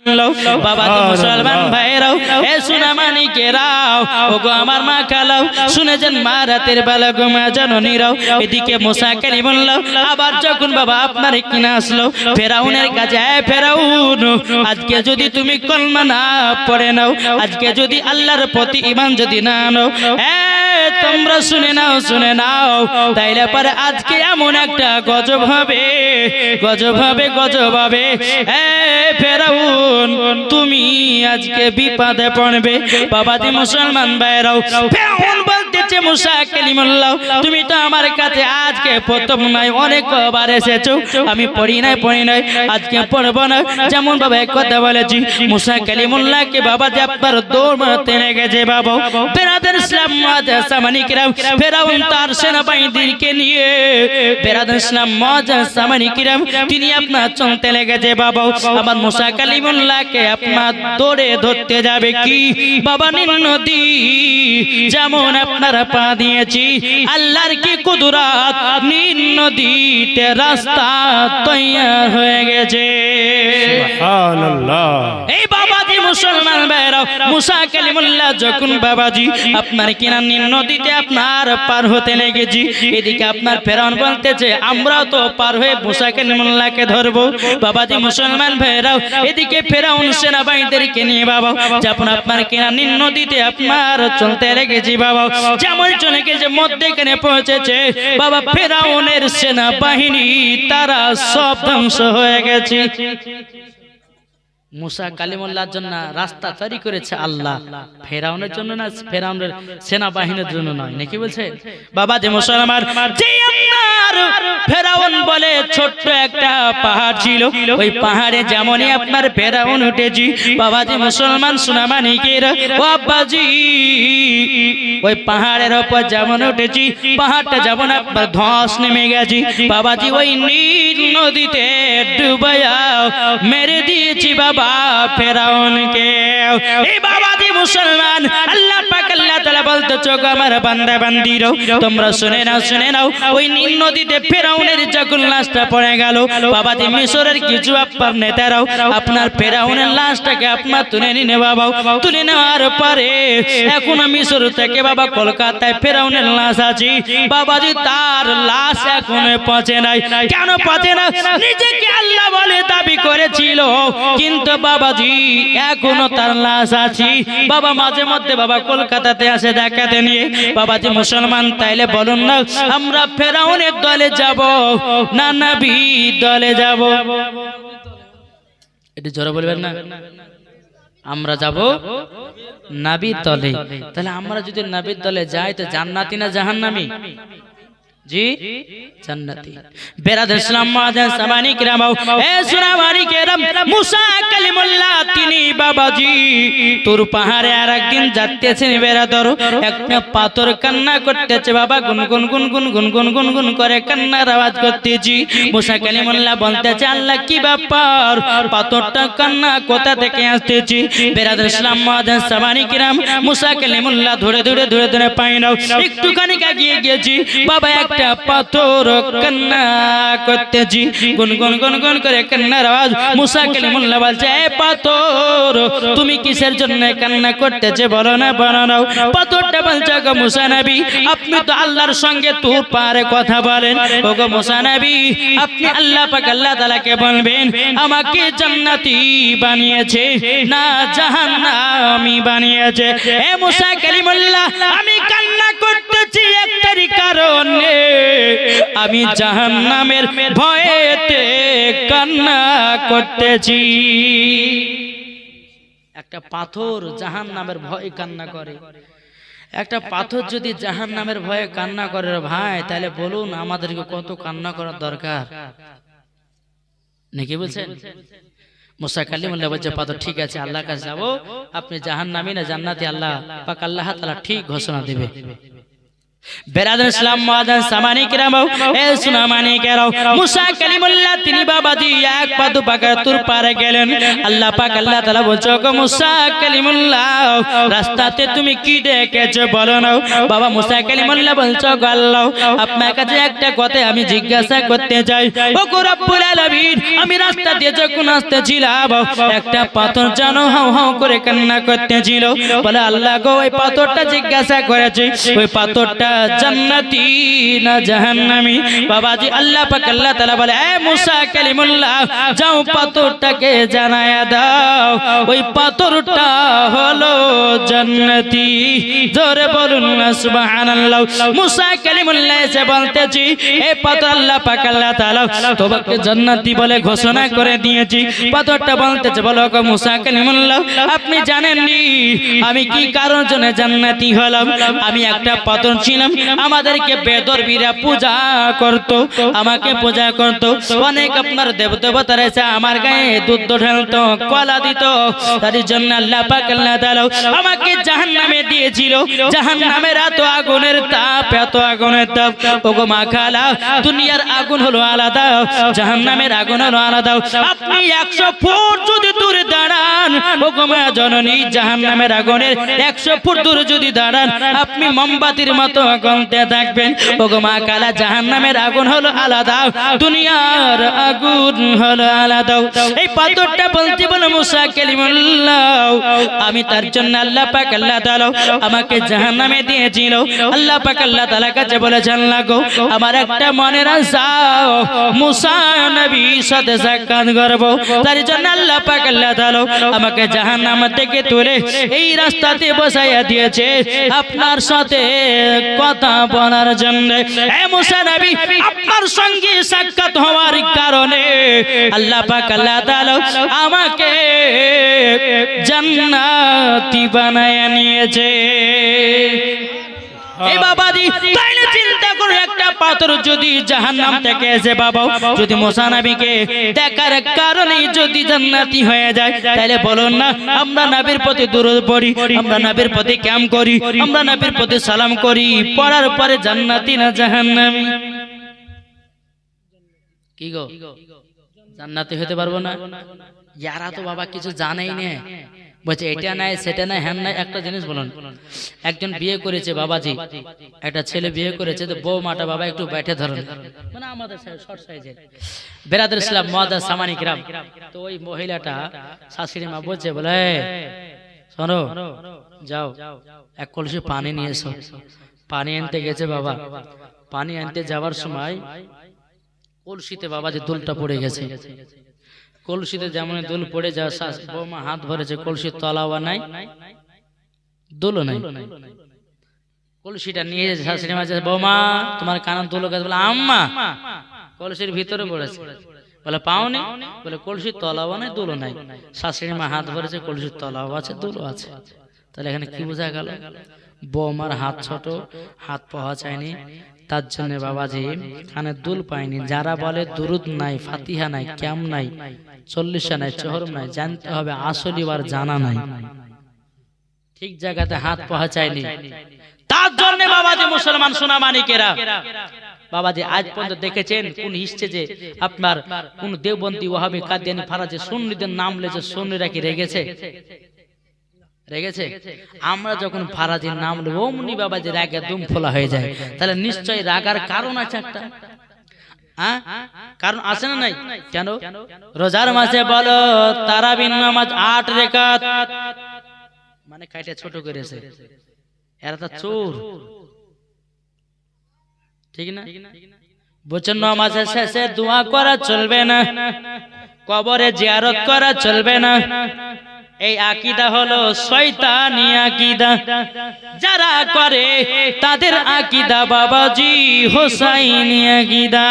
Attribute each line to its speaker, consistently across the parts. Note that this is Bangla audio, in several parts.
Speaker 1: বাবা মুসলমান ভাইরাও এ সোনামানিকেরাও ওগো আমার মা খালাও শুনেছেন মা রাতের বেলা ঘুমা জননীরাও এদিকে মুসা কালিমুল্লাহ আবার যখন বাবা আপনার কিনা আসলো ফেরাউনের কাছে ফেরাউন আজকে যদি তুমি কলমা না পড়ে নাও আজকে যদি আল্লাহর প্রতি ঈমান যদি না আনো তোমরা শুনে নাও তাইলে পরে আজকে এমন একটা গজব হবে ফেরাউন তুমি আজকে বিপদে পড়বে বাবাজি মুসলমান ভাইরাও ফেরাউন বলতেছে মুসা কালিমুল্লাহ তুমি তো আমার কাছে আজকে প্রথম নয় অনেকবার এসেছো আমি পড়ি নাই আজকে পড়বো না যেমন বাবা এক কথা বলেছি মুসা কালিমুল্লাহকে বাবাজি আপনার দৌড় মারতে লেগেছে বাবা বেরাদার ইসলাম সামানিকরাম ফেরাউন তার সেনাবাহিনীকে নিয়ে বেরাদার ইসলাম সামানিকরাম তিনি আপনার চলতে লেগেছে বাবা আমার মুসা কালিমুল্লাহকে আপনার দৌড়ে ধরতে যাবে কি বাবা নীল নদী যেমন আপনারা পা দিয়েছি আল্লাহর কি কুদরত নীল নদীতে রাস্তা তৈয়ার হয়ে গেছে সুবহানাল্লাহ এই বাবাজি মুসলমান ভাইরা মুসা কালিমুল্লাহ যখন বাবাজি আপনার কিনা নীল নদীতে আপনার পার হতে লেগেছি এদিকে আপনার ফেরাউন বলতেছে আমরাও তো পার হয়ে মুসা কালিমুল্লাহকে ধরবো বাবাজি মুসলমান ভাইরাও এদিকে ফেরাউন সেনাবাহিনীদেরকে নিয়ে বাবা যখন আপনার কিনা নীল নদীতে আপনার চলতে লেগেছি বাবা যেমন চলে গেছে মধ্যেখানে পৌঁছেছে বাবা ফেরাউনের সেনাবাহিনী তারা সব ধ্বংস হয়ে গেছে মুসা কালিমুল্লাহর জন্য রাস্তা তৈরি করেছে আল্লাহ ফেরাউনের জন্য না ফেরাউনের সেনাবাহিনীর জন্য নয় নাকি বলছে বাবা যে মুসলমান যে আপনার ফেরাউন বলে ছোট্ট একটা পাহাড় ছিল ওই পাহাড়ে যেমনই আপনার ফেরাউন উঠেছি বাবা যে মুসলমান সোনামানিকের ও আব্বাজি ওই পাহাড়ের উপর যেমন উঠেছি পাহাড়টা যেমন আপনার ধস নেমে গেছি বাবাজি ওই নীল নদীতে ডুবাইয়া মেরে দিয়েছি বাবা ফেরাউনকে এই বাবাজি মুসলমান আল্লাহ পাক আল্লাহ তাআলা বলতেছে গো আমার বান্দা বান্দীরও তোমরা শুনে নাও ওই নীল নদীতে ফেরাউনের যখন লাশটা পড়ে গেল বাবাজি মিশরের কিছু আপনার নেতারাও আপনার ফেরাউনের লাশটাকে আপনার তুলে নিয়ে বাবা তুলে নেওয়ার পরে এখন মিশর থেকে বাবা কলকাতায় ফেরাউনের লাশ আছে বাবাজি তার লাশ এখনো পৌঁছে নাই কেন পৌঁছে না নিজেকে আল্লাহ বলে দাবি করেছিল কিন্তু বাবাজি এখনো তার লাশ আছে বাবা মাঝে মধ্যে বাবা কলকাতাতে আসে দেখাতে নিয়ে বাবাজি মুসলমান তাইলে বলুন না আমরা ফেরাউনের দলে যাব না নবী দলে যাব এটা জোরে বলবেন না আমরা যাব নবীর দলে তাহলে আমরা যদি নবীর দলে যাই তো জান্নাতি না জাহান্নামী জি জান্নাতি বেরাদার ইসলাম মাদান সামানি কিরাম এ সুনামানি কিরাম মুসা কালিমুল্লাহ তিনি বাবাজি তোর পাহাড়ে আরেকদিন যাচ্ছেন বেরাদার একটা পাথর কান্না করতেছে বাবা গুনগুন গুনগুন গুনগুন গুনগুন করে কান্নার আওয়াজ করতেছি মুসা কালিমুল্লাহ বলতেছে আল্লাহ কি ব্যাপার পাথরটা কান্না কোথা থেকে আসতেছি বেরাদার ইসলাম মাদান সামানি কিরাম মুসা কালিমুল্লাহ ধরে পাই নাও একটুখানি এগিয়ে গেছি বাবা একটা পাথর কান্না করতেছি গুনগুন গুনগুন করে কান্নার আওয়াজ মুসা কালিমুল্লাহ বলছে এ পাথর তুমি কিসের জন্য কান্না করতেছে বলো না বানাও পাথরটা বলছে গো মুসা নবী আপনি তো আল্লাহর সঙ্গে তুর পারে কথা বলেন ও গো মুসা নবী আপনি আল্লাহ পাক আল্লাহ তাআলাকে বলবেন আমাকে জান্নাতি বানিয়েছে না জাহান্নামী বানিয়েছে এ মুসা কালিমুল্লাহ আমি কান্না করতেছি একটারই কারণে আমি জাহান্নামের ভয়েতে কান্না করতেছি একটা পাথর জাহান্নামের ভয়ে কান্না করে একটা পাথর যদি জাহান্নামের ভয়ে কান্না করে ভাই তাহলে বলুন আমাদেরকে কত কান্না করার দরকার নাকি বলছেন মুসা কালিমুল্লাহ বলছে পাথর ঠিক আছে আল্লাহর কাছে যাবো আপনি জাহান্নামী না জান্নাতি আল্লাহ পাক আল্লাহ তাআলা ঠিক ঘোষণা দেবে বেরাদার ইসলাম মুআজ্জিন সামানি কিরাম এ সুনামানি কেরাও মুসা কালিমুল্লাহ তিনি বাবাজি এক পা দু পা তুর পারে গেলেন আল্লাহ পাক আল্লাহ তাআলা বলছো গো মুসা কালিমুল্লাহ রাস্তাতে তুমি কি দেখেছো বলো না বাবা মুসা কালিমুল্লাহ বলছো গো আল্লাহ আপনার কাছে একটা কথা আমি জিজ্ঞাসা করতে চাই ও গো রব্বুল আলামিন আমি রাস্তা দিয়ে যখন আসতেছিলাম একটা পাথর জানো হাউ হাউ করে কান্না করতেছিল বলে আল্লাহ গো ওই পাথরটা জিজ্ঞাসা করেছে ওই পাথরটা জান্নাতি না জাহান্নামী বাবাজি আল্লাহ পাক আল্লাহ তাআলা বলে এ মুসা কালিমুল্লাহ যাও পাথরটাকে জানায়া দাও ওই পাথরটা হলো জান্নাতি জোরে বলুন না সুবহানাল্লাহ মুসা কালিমুল্লাহ এসে বলতেছি এই পাথর আল্লাহ পাক আল্লাহ তাআলা তোমাকে জান্নাতি বলে ঘোষণা করে দিয়েছি পাথরটা বলতেছে বলো গো মুসা কালিমুল্লাহ আপনি জানেননি আমি কি কারণ জন্য জান্নাতি হলাম আমি একটা পাথর ছিলাম আমাদেরকে বেদরবিরা পূজা করত আমাকে পূজা করত অনেক আপনার দেবতারা এসে আমার গায়ে দুধ ঢালতো কলা দিত তার জন্য আল্লাহ পাক আল্লাহ তাআলা আমাকে জাহান্নামে দিয়েছিল জাহান্নামের এত আগুনের তাপ ওগো মা খালা দুনিয়ার আগুন হলো আলাদা জাহান্নামের আগুন হলো আলাদা আপনি 100 ফুট যদি দূরে দাঁড়ান ওগো মা জননী জাহান্নামের আগুনের 100 ফুট দূরে যদি দাঁড়ান আপনি মোমবাতির মতো জ্বলতে থাকবেন ওগো মা খালা জাহান্নামের আগুন হলো আলাদা দুনিয়ার আগুন হলো আলাদা এই পাথরটা বলতে বলে মুসা কালিমুল্লাহ আমি তার জন্য আল্লাহ পাক আল্লাহ তাআলা আমাকে জাহান্নামে দিয়েছিল আল্লাহ পাক আল্লাহ তাআলা কাছে বলেছেন লাগো আমার একটা মনের আশা মুসা নবীর সাথে সাক্ষাৎ করব তার জন্য আল্লাহ পাক আল্লাহ তাআলা আমাকে জাহান্নাম থেকে তুলে এই রাস্তাতে বসাইয়া দিয়েছে আপনার সাথে কথা বলার জন্য হে মুসা নবী আপনার সঙ্গে সাক্ষাৎ হওয়ার কারণে আল্লাহ পাক আল্লাহ তাআলা আমাকে জান্নাতি বানায় নিয়েছে এই বাবাজি তাইলে চিন্তা করো একটা পাথর যদি জাহান্নাম থেকে এসে বাবা যদি মুসা নবীকে দেখার কারণে যদি জান্নাতি হয়ে যায় তাহলে বলুন না আমরা নবীর প্রতি দরুদ পড়ি আমরা নবীর প্রতি কিয়াম করি আমরা নবীর প্রতি সালাম করি পড়ার পরে জান্নাতি না জাহান্নামী কি গো জান্নাতি হতে পারবো না ইয়ারা তো বাবা কিছু জানেই না বলছে এটা নাই সেটা নাই হ্যান নাই একটা জিনিস বলুন একজন বিয়ে করেছে বাবাজি একটা ছেলে বিয়ে করেছে তো বউ মাটা বাবা একটু बैठे ধরুন মানে আমাদের শর্ট সাইজের বেরাদার ইসলাম মুআজ্জিন সামানি কিরাম তো ওই মহিলাটা শাশুড়ি মা বলছে বলে শোনো যাও এক কলসি পানি নিয়ে এসো পানি আনতে গেছে বাবা পানি আনতে যাওয়ার সময় কলসিতে বাবাজি দুলটা পড়ে গেছে কলসিতে যেমন দুল পড়ে যাওয়া বৌমা হাত ভরেছে কলসির তলাওয়া নাই দুলও নাই কলসিটা নিয়ে শাশুড়ি মা বৌমা তোমার কানে দুল গেছে বলে আম্মা কলসির ভিতরে পড়েছে বলে পাওনি বলে কলসির তলাওয়া নাই দুলও নাই শাশুড়ি মা হাত ভরেছে কলসির তলাও আছে দুলও আছে তাহলে এখানে কি বোঝা গেল বৌমার হাত ছোট হাত পাওয়া চায়নি তার জন্য বাবাজি কানে দুল পায়নি যারা বলে দুরুদ নাই ফাতিহা নাই কিয়াম নাই 40 নাই চহরম নাই জানতে হবে আসলি আর জানা নাই ঠিক জায়গাতে হাত পৌঁছায়নি তার জন্য বাবাজি মুসলমান সোনা মানিকেরা বাবাজি আজ পর্যন্ত দেখেছেন কোন হিস্ট্রিতে আপনার কোন দেওবন্দি ওয়াহাবি কাদিয়ানি ফারাজি সুন্নিদের নাম লেছে সুন্নিরা কি রেগেছে রেগেছে আমরা যখন ফারাজির নাম নেব অমনি বাবাজি রাগে দুম ফোলা হয়ে যায় তাহলে নিশ্চয়ই রাগার কারণ আছে একটা কারণ আছে না নাই কেন রোজার মাসে বলো তারাবির নামাজ 8 রাকাত মানে কাইটা ছোট করেছে এরা তো চোর ঠিক না বচন নামাজের শেষে দোয়া করা চলবে না কবরে জিয়ারত করা চলবে না এই আকীদা হলো শয়তানি আকীদা যারা করে তাদের আকীদা বাবাজি হোসাইনি আকীদা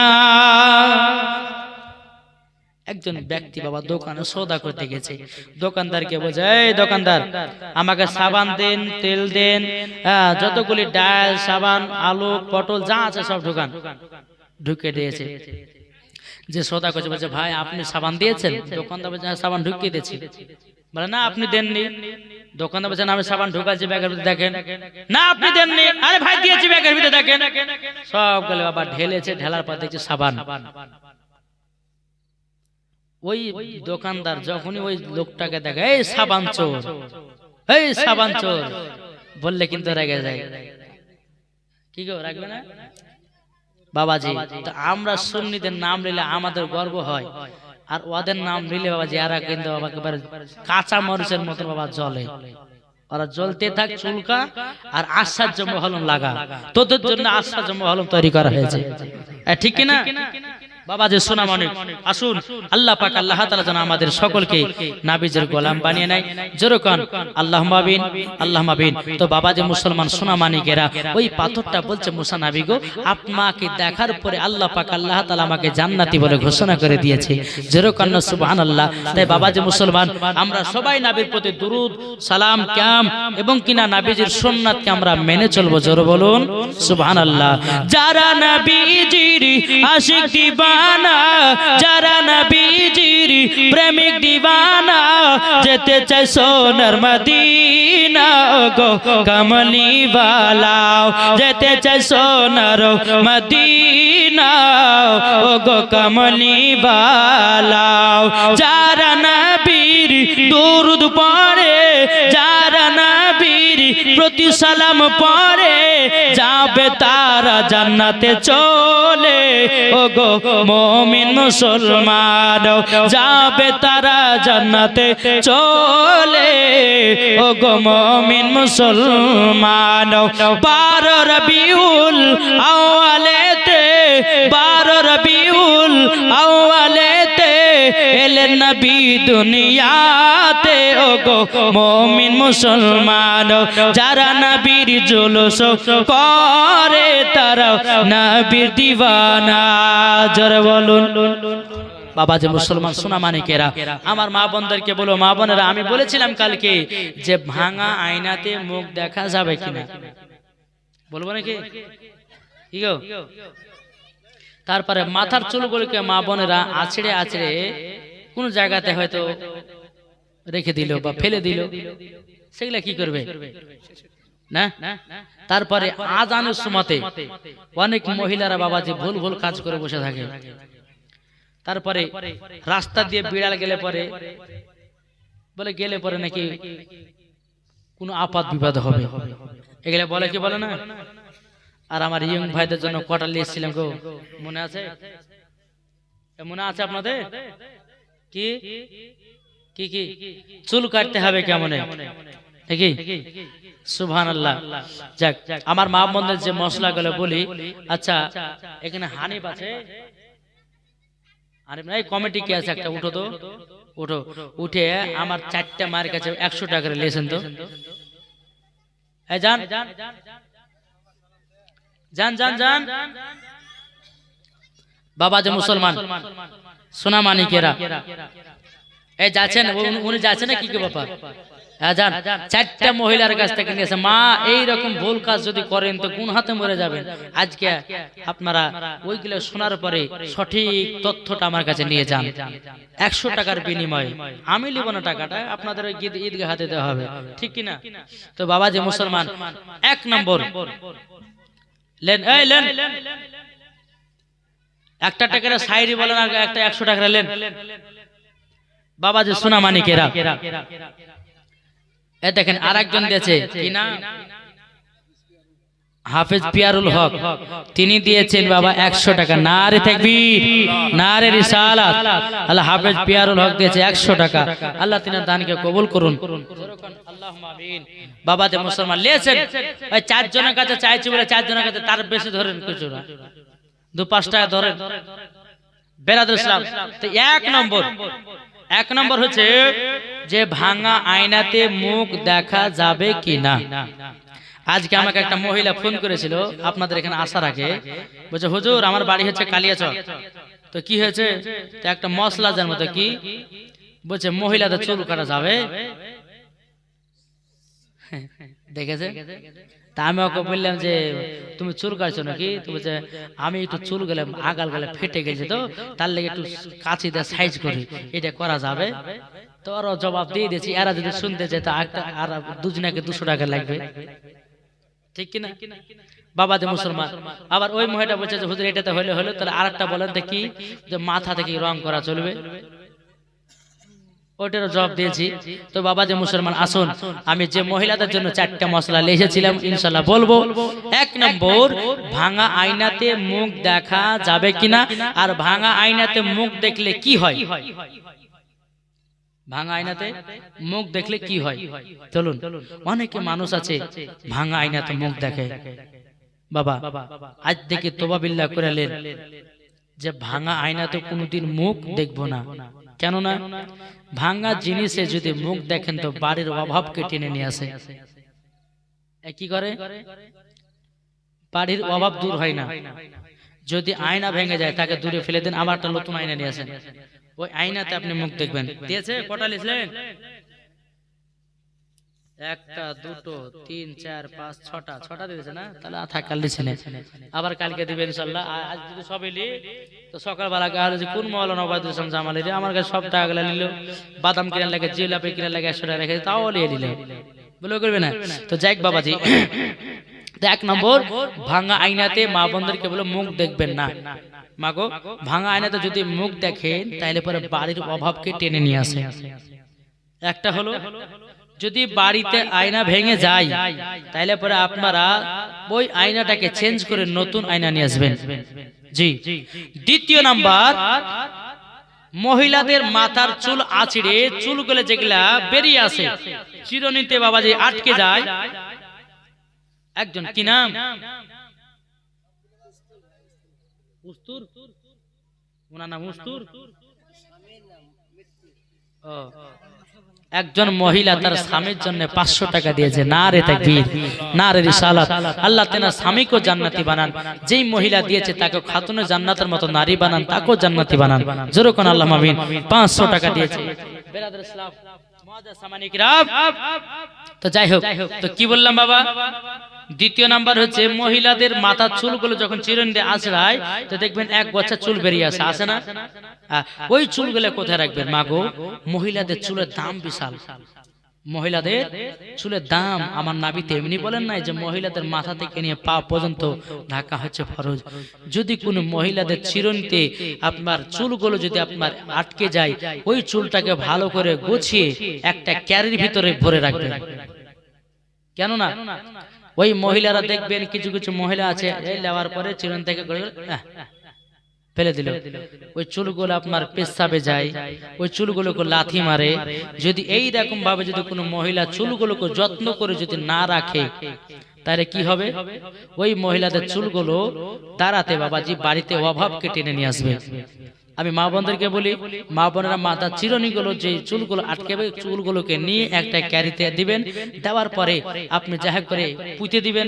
Speaker 1: একজন ব্যক্তি বাবা দোকানে সওদা করতে গেছে দোকানদারকে বলে এই দোকানদার আমাকে সাবান দেন তেল দেন যতগুলি ডাল সাবান আলু পটল যা আছে সব ঢুকে দিয়েছে যে সওদা করছে বলছে ভাই আপনি সাবান দিয়েছেন দোকানদার বলছে সাবান ঢুকিয়ে দিয়েছি বলে না আপনি দেননি দোকানদার বলছেন আমি সাবান ঢুকাচ্ছি ব্যাগের ভিতরে দেখেন, না আপনি দেননি, আরে ভাই দিয়েছি ব্যাগের ভিতরে দেখেন, সব গেলে বাবা ঢেলেছে, ঢেলার পর দেখছি সাবান। ওই দোকানদার যখনই ওই লোকটাকে দেখে এই সাবান চোর, এই সাবান চোর বললে কিন্তু রেগে যায়। কি গো রাখবে না বাবাজি? তো আমরা সুন্নিদের নাম নিলে আমাদের গর্ব হয়, আর ওদের নাম নিলে বাবাজি এরা কিন্তু বাবা একেবারে কাঁচা মরিচের মতো বাবা জ্বলে। ওরা জ্বলতে থাক চুলকা আর আশ্চর্য মহলম লাগা, তোদের জন্য আশ্চর্য মহলম তৈরি করা হয়েছে, ঠিক কিনা বাবাজি? সোনা মানিক আসুন, আল্লাহ পাক আল্লাহ তাআলা যেন আমাদের সকলকে নবীজির গোলাম বানিয়ে নেয়। যেরকম আল্লাহুম্মা আমিন, আল্লাহুম্মা আমিন। তো বাবাজি মুসলমান সোনা মানিকেরা, ওই পাথরটা বলছে মুসা নবী গো, আপনাকে দেখার পরে আল্লাহ পাক আল্লাহ তাআলা আমাকে জান্নাতি বলে ঘোষণা করে দিয়েছে। যেরকম সুবহানাল্লাহ। তাই বাবাজি মুসলমান, আমরা সবাই নবীর প্রতি দুরূদ সালাম কাম এবং কিনা নবীজির সুন্নাতকে আমরা মেনে চলবো। জোরে বলুন সুবহানাল্লাহ। যারা নবীজির আশিক দিবা, যারা নবীজির প্রেমিক দিওয়ানা, যেতে চায় সোনার মদিনা গো কমলি ওয়ালা, যেতে চায় সোনার মদিনা ও গো কমলি ওয়ালা। যারা নবীর দুরূদ পড়ে, যারা নবীর প্রতি সালাম পড়ে, যাবে তারা জান্নাতে চলে ও গো মুমিন মুসলমান, যাবে তারা জান্নাতে চলে ও গো মুমিন মুসলমান। 12 রবিউল আউয়ালেতে, 12 রবিউল আউয়ালেতে এলেন নবী দুনিয়াতে ও গো মুমিন মুসলমান। যারা নবীর জুলুস করে তারা নবীর দিওয়ানা। জোরে বলুন বাবাজি মুসলমান সোনা মানিকেরা, আমার মা বোনদেরকে বলো, মা বোনেরা আমি বলেছিলাম কালকে যে ভাঙা আয়নাতে মুখ দেখা যাবে কিনা, বলবো নাকি কি গো? তারপরে মাথার চুলগুলোকে মা বোনেরা আছড়ে আছড়ে কোন জায়গাতে হয়তো রেখে দিল বা ফেলে দিল, সেগুলা কি করবে না? তারপরে আজানের সময়তে অনেক মহিলারা বাবাজি ভুল ভুল কাজ করে বসে থাকে। তারপরে রাস্তা দিয়ে বিড়াল গেলে পরে বলে গেলে পরে নাকি কোনো আপাত বিপদ হবে, এগুলা বলে কি বলে না? আর আমার ইয়ং ভাইদের জন্য কটা লিয়েছিলাম গো, মনে আছে? মনে আছে আপনাদের? কি কি কি চুল কাটতে হবে কেমনে, নাকি? সুবহানাল্লাহ। যাক, আমার মা বোনদের যে মশলাগুলো বলি, আচ্ছা এখানে হানিফ আছে, হানিফ নাই, কমিটি কি আছে একটা, উঠো তো, উঠো, উঠে আমার 4টা মায়ের কাছে 100 টাকা করে লেছেন তো। এই যান যান যান যান বাবা যে মুসলমান সোনা মানিকেরা, এই যাচ্ছেন, উনি যাচ্ছেন না কি কি ব্যাপার? যান, 4টা মহিলার কাছ থেকে নিয়েছে। মা এইরকম ভুল কাজ যদি করেন তো কোন হাতে মরে যাবেন। আজকে আপনারা ওইগুলো শোনার পরে সঠিক তথ্যটা আমার কাছে নিয়ে যান। 100 টাকার বিনিময়ে আমি লিব না টাকাটা, আপনাদের ওই ঈদগাহ হাতে দেওয়া হবে, ঠিক কিনা? তো বাবা যে মুসলমান, 1 নম্বর লেন, এই লেন, একটা টাকার সাইরি বলেন আর একটা 100 টাকা লেন। বাবা যে সোনা মানিকেরা, এ দেখেন আরেকজন দিয়েছে কি না, হাফেজ পিয়ারুল হক, তিনি দিয়েছেন বাবা 100 টাকা। নারে তাকবীর, নারে রিসালাত। আল্লাহ হাফেজ পিয়ারুল হক দিয়েছে 100 টাকা। আল্লাহ তিনার দানকে কবুল করুন। আল্লাহুম্মা আমিন। বাবা যে মুসলমান লিয়েছেন, ওই 4 জনের কাছে চাইছি বলে 4 জনের কাছে, তার বেশি ধরেন কিছু না, 2-5 টাকা ধরেন বেরাদর ইসলাম। তো 1 নম্বর হচ্ছে যে ভাঙা আয়নাতে মুখ দেখা যাবে কিনা। আজকে আমাকে একটা মহিলা ফোন করেছিল আপনাদের এখানে আসার আগে, বলছে হুজুর আমার বাড়ি হচ্ছে কালিয়াচক, তো কি হয়েছে? তো একটা মশলাদের মতো কি বলছে মহিলাদের চুল কাটা যাবে, দেখেছে? তা আমি ওকে বললাম যে তুমি চুল কাটছো নাকি? তো বলছে আমি একটু চুল গেলে আগাল গেলে ফেটে গেছে, তো তার লেগে একটু কাঁচি দিয়ে সাইজ করি, এটা করা যাবে? তো আরো জবাব দিয়ে দিয়েছি, এরা যদি শুনতে চায় তো আর দুজনাকে 200 টাকা লাগবে, ঠিক কিনা? বাবা যে মুসলমান, আবার ওই মহিলা বলছে যে হুজুর এটাতে হলে হলো, তাহলে আরেকটা বলেন তো কি, যে মাথা থেকে রং করা চলবে? ওটারও জবাব দিয়েছি। তো বাবা যে মুসলমান, আসুন আমি যে মহিলাদের জন্য 4টা মশলা লিখেছিলাম ইনশাআল্লাহ বলবো। 1 নম্বর, ভাঙা আয়নাতে মুখ দেখা যাবে কিনা, আর ভাঙা আয়নাতে মুখ দেখলে কি হয়? ভাঙা আয়নাতে মুখ দেখলে কি হয়? চলুন, অনেকে মানুষ আছে ভাঙা আয়নাতে মুখ দেখে। বাবা আজ থেকে তোবা বিল্লাহ করে নেন যে ভাঙা আয়নাতে কোনোদিন মুখ দেখবো না। কেননা ভাঙা জিনিসে যদি মুখ দেখেন তো বাড়ির অভাবকে টেনে নিয়ে আসে। কি করে? বাড়ির অভাব দূর হয় না। যদি আয়না ভেঙে যায় তাকে দূরে ফেলে দেন, আবার একটা নতুন আয়না নিয়ে আসেন, ওই আয়নাতে আপনি মুখ দেখবেন। দিয়েছে কটা লিখলেন? 1 2 3 4 5 6টা দিয়েছে না? তাহলে থাকাল লিখেন, আবার কালকে দিবেন ইনশাআল্লাহ। আজ যদি সবই লি তো সকালবেলা গালে যে কোন মাওলানা ওবায়দুল ইসলাম জামালি রে আমার কাছে সব টাকাগুলো নিল, বাদাম কিনা লাগে, জিলাপি কিনা লাগে 100 টাকা রেখে তাও নিয়ে নিল, বলে করবে না? তো যাই বাবাজি, 1 নম্বর, ভাঙা আয়নাতে মা বোনদেরকে বলে মুখ দেখবেন না। মাগো, ভাঙা আয়নাতে যদি মুখ দেখেন তাহলে পরে বাড়ির অভাবকে টেনে নিয়ে আসে। একটা হলো, যদি বাড়িতে আয়না ভেঙে যায় তাহলে পরে আপনারা ওই আয়নাটাকে চেঞ্জ করে নতুন আয়না নিয়ে আসবেন। জি। 2 নাম্বার, মহিলাদের মাথার চুল আঁচড়ে চুলগুলো যেগুলা বেরিয়ে আসে চিরুনিতে বাবাজি আটকে যায়, একজন কি নাম? মুস্তুর, ওনার নাম মুস্তুর। একজন মহিলা তার স্বামীর জন্য 500 টাকা দিয়েছে। নারে তাকবীর, নারে রিসালাত। আল্লাহ তেনার স্বামীকেও জান্নাতি বানান। যেই মহিলা দিয়েছে তাকে খাতুনে জান্নাতের মতো নারী বানান, তাকেও জান্নাতি বানান। জোরে কোন আল্লাহ আমিন। 500 টাকা দিয়েছে। বেরাদর ইসলাম, মুআজ্জাজ সামানি কিরাম, তো যাই হোক, তো কি বললাম বাবা? 2 নাম্বার হচ্ছে মহিলাদের মাথার চুলগুলো যখন চিরুনি আঁচড়ায় তো দেখবেন 1 গোছা চুল বেরিয়ে আসে, আসে না? ওই চুলগুলো কোথায় রাখবেন? মাগো, মহিলাদের চুলের দাম বিশাল। মহিলাদের চুলের দাম আমার নবী এমনি বলেন নাই যে মহিলাদের মাথা থেকে নিয়ে পা পর্যন্ত ঢাকা হচ্ছে ফরজ। যদি কোনো মহিলাদের চিরুনিতে আপনার চুলগুলো যদি আপনার আটকে যায়, ওই চুলটাকে ভালো করে গুছিয়ে একটা ক্যারির ভিতরে ভরে রাখবেন। কেননা ওই মহিলারা দেখবেন কিছু কিছু মহিলা আছে এই নেওয়ার পরে চিরুনি থেকে ফেলে দিল, ওই চুলগুলো আপনার পেশাবে যায়, ওই চুলগুলোকে লাথি মারে। যদি এই রকম ভাবে যদি কোনো মহিলা চুলগুলোকে যত্ন করে যদি না রাখে তাহলে কি হবে? ওই মহিলাদের চুলগুলো দাঁড়াতে বাবাজি বাড়িতে অভাবকে টেনে নিয়ে আসবে। আমি মা বোনদেরকে বলি, মা বোনেরা মাথার চিরুনিগুলো যে চুলগুলো আটকেবে চুলগুলোকে নিয়ে একটা ক্যারিতে দিবেন, দেওয়ার পরে আপনি যাহা করে পুঁতে দিবেন।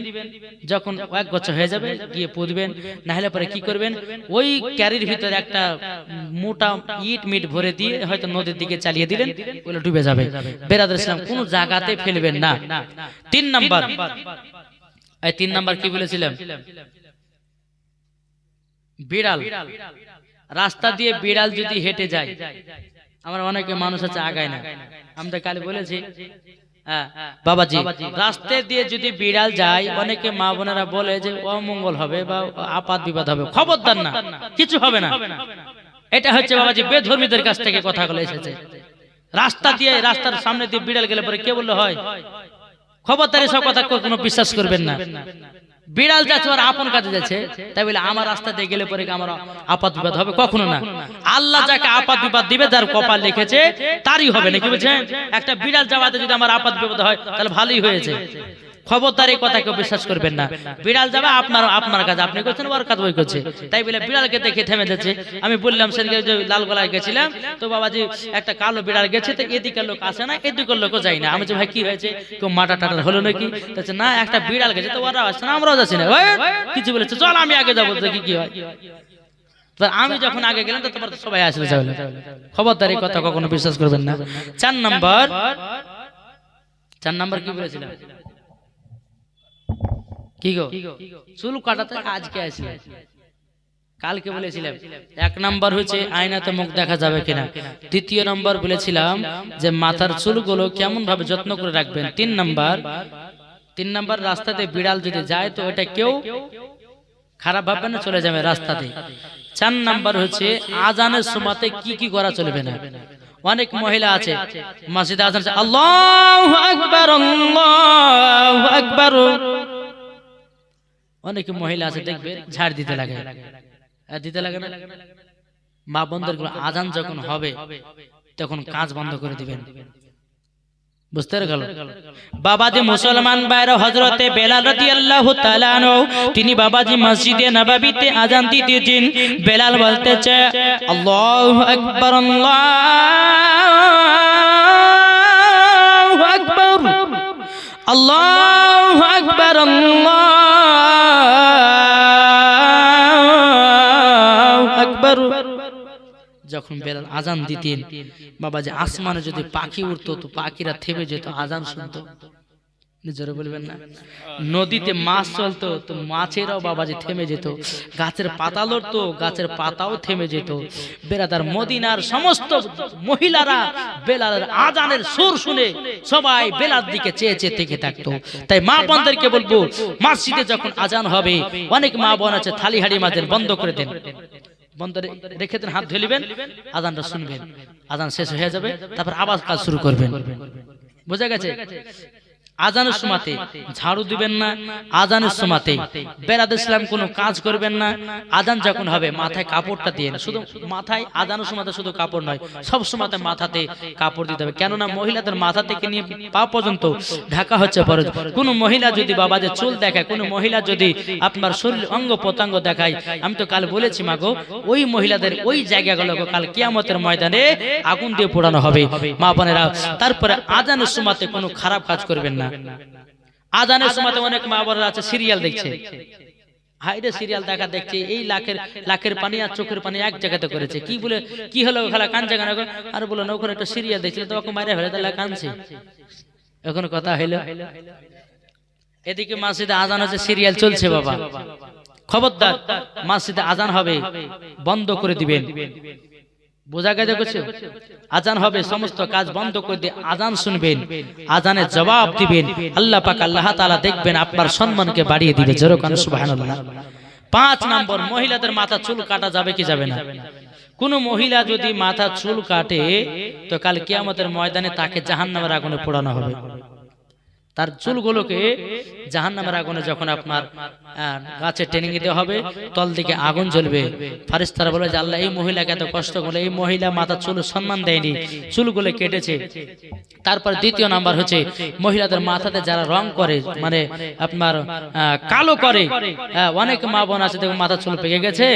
Speaker 1: যখন 1 বছর হয়ে যাবে গিয়ে পুঁতবেন। না হলে পরে কি করবেন? ওই ক্যারির ভিতরে একটা মোটা ইট মিট ভরে দিয়ে হয়তো নদীর দিকে চালিয়ে দিলেন, ওগুলো ডুবে যাবে। বেরাদর ইসলাম, কোনো জায়গাতে ফেলবেন না। 3 নাম্বার, এই 3 নাম্বার কি বলেছিলাম? বিড়াল, রাস্তা দিয়ে বিড়াল যদি হেঁটে যায়, আমরা অনেকে মানুষ আছে আগায় না, আমরা কাল বলেছি বাবাজি, রাস্তা দিয়ে যদি বিড়াল যায় অনেকে মা বোনেরা বলে যে অমঙ্গল হবে বা আপাত বিপদ হবে। খবরদার না, কিছু হবে না। এটা হচ্ছে বাবাজি বেধর্মীদের কাছ থেকে কথাগুলো এসেছে। রাস্তা দিয়ে, রাস্তার সামনে দিয়ে বিড়াল গেলে পরে কে বললে হয়? খবরদার এসব কথা কোনো বিশ্বাস করবেন না। বিড়াল যাচ্ছে ওর আপন কাজে যাচ্ছে, তাই বলে আমার রাস্তা দিয়ে গেলে পরে আমার আপাত বিপদ হবে? কখনো না। আল্লাহ যাকে আপাত বিপদ দিবে, যার কপাল লিখেছে তারই হবে, নাকি বলছেন? একটা বিড়াল যাওয়াতে যদি আমার আপাত বিপদ হয় তাহলে ভালোই হয়েছে। খবরদার এই কথা কেউ বিশ্বাস করবেন না। বিড়াল যাবে আপনার কাজ আপনি করছেন, ওর কাজ ওই করছে, তাই বলে বিড়ালকে দেখে থেমে যাচ্ছে। আমি বললাম সেদিকে যে লালগোলায় গেছিলাম তো বাবাজি একটা কালো বিড়াল গেছে, তো এদিকের লোক আসে না এদিকের লোকও যায় না। আমি যে ভাই কি হয়েছে, কেউ মাটা টাটা হলো নাকি? না, একটা বিড়াল গেছে তো ওরা আসছে না, আমরাও যাচ্ছি না। কিছু বলেছে, চল আমি আগে যাবো, দেখি কি হয়। আমি যখন আগে গেলাম তো তোমার সবাই আসলে যাবে। খবরদার এই কথা কখনো বিশ্বাস করবেন না। 4 নাম্বার কি বলেছিলাম? কি গো, চুল কাটাতে আজকে আসি কালকে বলেছিলাম 1 নাম্বার হচ্ছে আয়নাতে মুখ দেখা যাবে কিনা, দ্বিতীয় নাম্বার বলেছিলাম যে মাথার চুলগুলো কেমন ভাবে যত্ন করে রাখবেন, 3 নাম্বার রাস্তাতে বিড়াল যদি যায় তো এটা কেউ খারাপ ভাববে না, চলে যাবে রাস্তাতে। 4 নাম্বার হচ্ছে আজানের সময়তে কি কি করা চলবে না। অনেক মহিলা আছে মসজিদে আজান হচ্ছে আল্লাহু আকবার আল্লাহু আকবার, অনেক মহিলা আছে দেখবে ঝাড় দিতে লাগে না। মা বোনদের আজান যখন হবে তখন কাজ বন্ধ করে দিবেন, বুঝতে গেল। বাবাজি মুসলমান ভাইরা, হযরতে বেলাল রাদিয়াল্লাহু তাআলা আনহু তিনি বাবাজি মসজিদে নববীতে আজান দিতেছেন। বেলাল বলতেছে আল্লাহু আকবার আল্লাহু আকবার আল্লাহু আকবার আল্লাহু আকবার। যখন বেলাল আজান দিতেন বাবাজি আসমানে যদি পাখি উড়তো তো পাখিরা থেমে যেত আজান শুনতো, জোরে বলবেন না। নদীতে মাছ চলতো তো মাছেরাও বাবাজি থেমে যেত, গাছের পাতা লড়তো গাছের পাতাও থেমে যেত। বেরাদার মদিনার সমস্ত মহিলারা বেলালের আজানের সুর শুনে সবাই বেলাল দিকে চেয়ে চেয়ে থেকে থাকতো। তাই মা বোনদেরকে বলবো মসজিদে যখন আজান হবে, অনেক মা বোন আছে থালি হাড়ি মাঝে বন্ধ করে দেন, বন্ধ রেখে দেন, হাত ধুলিবেন, আজানটা শুনবেন, আজান শেষ হয়ে যাবে তারপর আবার কাজ শুরু করবেন, বোঝা গেছে। আজানের সময়তে ঝাড়ু দিবেন না, আজানের সময়তে বেরাদ ইসলাম কোনো কাজ করবেন না। আজান যখন হবে মাথায় কাপড়টা দিয়ে, শুধু মাথায় আজানের সময়তে শুধু কাপড় নয়, সব সময়তে মাথাতে কাপড় দিতে হবে, কেননা মহিলাদের মাথা থেকে নিয়ে পা পর্যন্ত ঢাকা হচ্ছে ফরজ। কোনো মহিলা যদি বাবাদের চুল দেখায়, কোনো মহিলা যদি আপনার শরীর অঙ্গ প্রত্যঙ্গ দেখায়, আমি তো কাল বলেছি মাগো ওই মহিলাদের ওই জায়গাগুলোকে কাল কিয়ামতের ময়দানে আগুন দিয়ে পোড়ানো হবে মা বোনেরা। তারপরে আজানের সময়তে কোনো খারাপ কাজ করবেন না। আজানের সময়তে অনেক মা বোনেরা আছে সিরিয়াল দেখছে, হাইরে সিরিয়াল দেখা দেখছে, এই লাখের পানি আর চোখের পানি এক জায়গাতে করেছে, কি বলে কি হলো খালা কান জায়গা না, আর বলো না ওখানে একটা সিরিয়াল দেখছিল তো ওকে মারে ফেলে তাহলে কানছে, এখন কথা হইলো। এদিকে মসজিদে আজান হচ্ছে সিরিয়াল চলছে, বাবা খবরদার মসজিদে আজান হবে বন্ধ করে দিবেন, বোঝা গেছে কিছু। আজান হবে সমস্ত কাজ বন্ধ করে দিয়ে আজান শুনবেন, আজানের জবাব দিবেন, আল্লাহ পাক আল্লাহ তাআলা দেখবেন আপনার সম্মানকে বাড়িয়ে দিবে, জোরে কান সুবহানাল্লাহ। 5 নম্বর মহিলাদের মাথা চুল কাটা যাবে কি যাবে না। কোন মহিলা যদি মাথা চুল কাটে তো কাল কিয়ামতের ময়দানে তাকে জাহান্নামের আগুনে পোড়ানো হবে। তার চুলগুলোকে জাহান্নামের আগুনে যখন আপনার গাছে টেনে দিতে হবে, তল দিকে আগুন জ্বলবে, ফেরেশতারা বলে যে আল্লাহ এই মহিলাকে এত কষ্ট করলে, এই মহিলা মাথা চুল সম্মান দেয়নি, চুলগুলো কেটেছে। তারপর দ্বিতীয় নাম্বার হচ্ছে মহিলাদের মাথাতে যারা রং করে, মানে আপনার কালো করে, অনেক মা বোন আছে দেখুন মাথা চুল পেকে গেছে,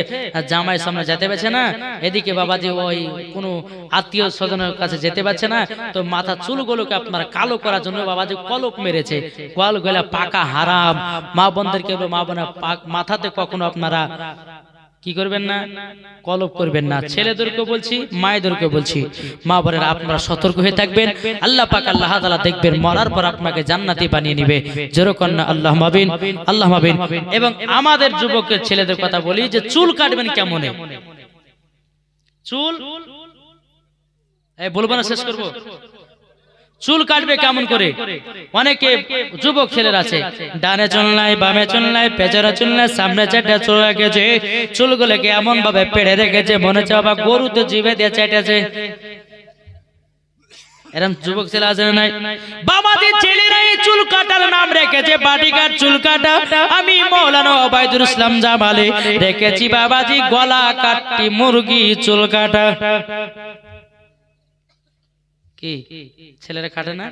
Speaker 1: জামাই সামনে যেতে পারছে না, এদিকে বাবাজি ওই কোনো আত্মীয় স্বজনের কাছে যেতে পারছে না, তো মাথা চুলগুলোকে আপনার কালো করার জন্য বাবাজি কলপ মেরেছে, কল গলা পাকা হারাম। মা বোনদেরকে মা বোনা মাথাতে কখনো আপনারা কি করবেন না, কলপ করবেন না। ছেলেদেরকে বলছি, মায়েদেরকে বলছি, মা বোনেরা আপনারা সতর্ক হয়ে থাকবেন। আল্লাহ পাক আল্লাহ তাআলা দেখবেন মরার পর আপনাকে জান্নাতি বানিয়ে নেবে, জোরে না আল্লাহুম্মা আমিন আল্লাহুম্মা আমিন। এবং আমাদের যুবকের ছেলেদের কথা বলি যে চুল কাটবেন কেমনে, চুল বলবো না শেষ করবো, চুল কাটবে কেমন করে। অনেকে যুবক ছেলেরা আছে ডানে চুল নাই, বামে চুল নাই, পেছনে চুল নাই, সামনে চারটা চুল রেখেছে, চুলগুলোকে এমন ভাবে পেড়ে রেখেছে মনে হচ্ছে বাবা গরু তো জিভে দিয়ে চেটেছে, এরকম যুবক ছেলে আছে না নাই? বাবাজি ছেলেরা এই চুল কাটার নাম রেখেছে বাটিকার চুল কাটা। আমি মাওলানা ওবায়দুল ইসলাম জামালে রেখেছি বাবাজি গলা কাটি মুরগি চুল কাটা। কি ছেলেরা কাটে না?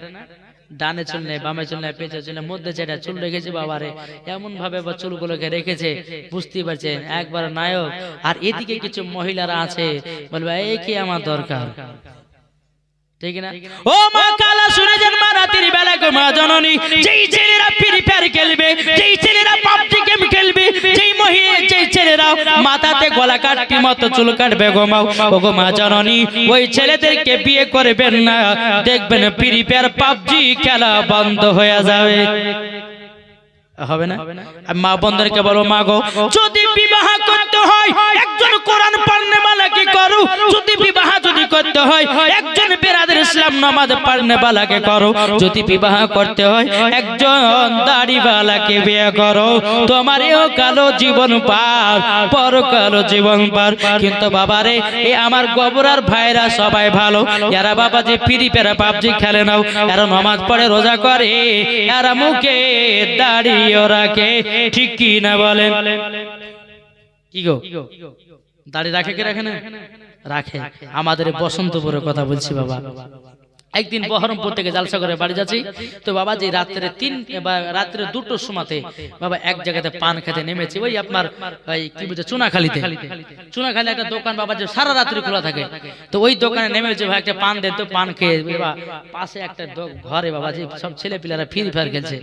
Speaker 1: ডানে চুল নেই, বামে চুল নেই, পেছনে চুল নেই, মধ্যে যেটা চুল রেখেছে বাবারে এমন ভাবে চুলগুলোকে রেখেছে বুঝতেই পারছেন একবার নায়ক। আর এদিকে কিছু মহিলারা আছে বলবে এই কি আমার দরকার, ঠিক না? ও মা কালা শুনে যান মা রাতের বেলা গো মা জননী, যেই ছেলেরা ফ্রি ফায়ার খেলবে, যেই ছেলেরা পাবজি গেম খেলবে, যেই মহিলা যেই ছেলেরা মাথাতে গলা কাটি মতো চুল কাটবে গো মা, ও গো মা জননী ওই ছেলেদেরকে বিয়ে করবেন না, দেখবেন ফ্রি ফায়ার পাবজি খেলা বন্ধ হয়ে যাবে। হবে না? মা বন্ধনকে বলো, মা গো, যদি বিবাহ করতে হয় একজন কোরআন পড়নেওয়ালাকে করো, যদি বিবাহ যদি করতে হয় একজন বেরাদের ইসলাম নামাজ পড়নেওয়ালাকে করো, যদি বিবাহ করতে হয় একজন দাড়িওয়ালাকে বিয়ে করো, তোমার এও কালো জীবন পার, পরকালো জীবন পার। কিন্তু বাবারে, এই আমার গোবরার ভাইরা সবাই ভালো, এরা বাবা যে ফ্রি পেরা পাবজি খেলে নাও, এরা নামাজ পড়ে, রোজা করে, এরা মুখে দাড়িও রাখে, ঠিক কি না বলেন? কি গো, দাড়ি রাখে কি রাখে না? রাখে। আমাদের বসন্তপুরের কথা বলছি বাবা। একদিন বহরমপুর থেকে জালসা করে বাড়ি যাচ্ছি, তো বাবা যে রাত্রে রাত্রে 2টোর সময়তে বাবা এক জায়গাতে পান খেতে নেমেছি, ওই আপনার কি বলছে চুনাখালীতে। চুনাখালী একটা দোকান বাবা যে সারা রাত্রি খোলা থাকে, তো ওই দোকানে নেমেছে, ভাই একটা পান দেন তো। পান খেয়ে বাবা পাশে একটা ঘরে বাবা যে সব ছেলে পিলারা ফ্রি ফায়ার খেলছে,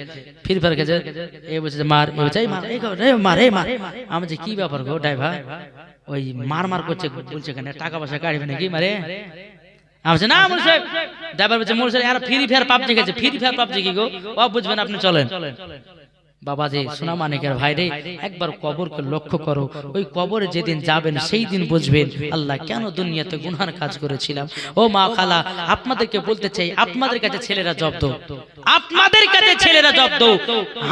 Speaker 1: এ বলছে মার, এ বলছে মার, আমি যে কি ব্যাপার গো ড্রাইভার, ওই মার করছে, বলছে কেন টাকা পয়সা কাটবে নাকি মারে? আমি না বলছে ড্রাইভার বলছে মোর স্যার ফ্রি ফায়ার পাবজি গেছে, ফ্রি ফায়ার পাবজি কি গো, ও বুঝবেন আপনি চলেন। বাবা যে সোনা মানিকের ভাই রে, একবার কবরকে লক্ষ্য করো, ওই কবরে যেদিন যাবেন সেই দিন বুঝবেন আল্লাহ কেন দুনিয়াতে গুনার কাজ করেছিলাম। ও মা খালা, আপনাদেরকে বলতে চাই, আপনাদের কাছে ছেলেরা জব্দ, আপনাদের কাছে ছেলেরা জব্দ,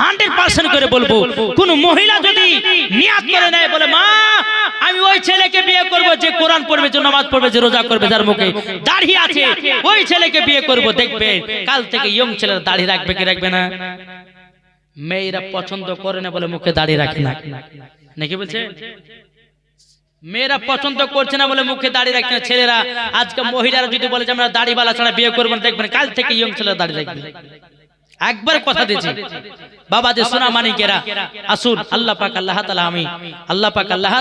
Speaker 1: 100% করে বলবো, কোন মহিলা যদি নিয়াত করে নেয় বলে মা আমি ওই ছেলেকে বিয়ে করব যে কোরআন পড়বে, যে নামাজ পড়বে, যে রোজা করবে, যার মুখে দাড়ি আছে, ওই ছেলেকে বিয়ে করব, দেখবে কাল থেকে ইয়ং ছেলেরা দাড়ি রাখবে কি রাখবে না? মেয়েরা পছন্দ করে না বলে মুখে দাড়ি রাখে না, নাকি বলছে? মেয়েরা পছন্দ করছে না বলে মুখে দাড়ি রাখে না। ছেলেরা আজকে মহিলারা যদি বলে যে আমরা দাড়িওয়ালা ছাড়া বিয়ে করব না, দেখবেন কাল থেকে ইয়ং ছেলেরা দাড়ি রাখবে। একবার কথা দিয়েছি বাবা যে সোনা মানিকেরা, আসুন আল্লাহ পাক আল্লাহ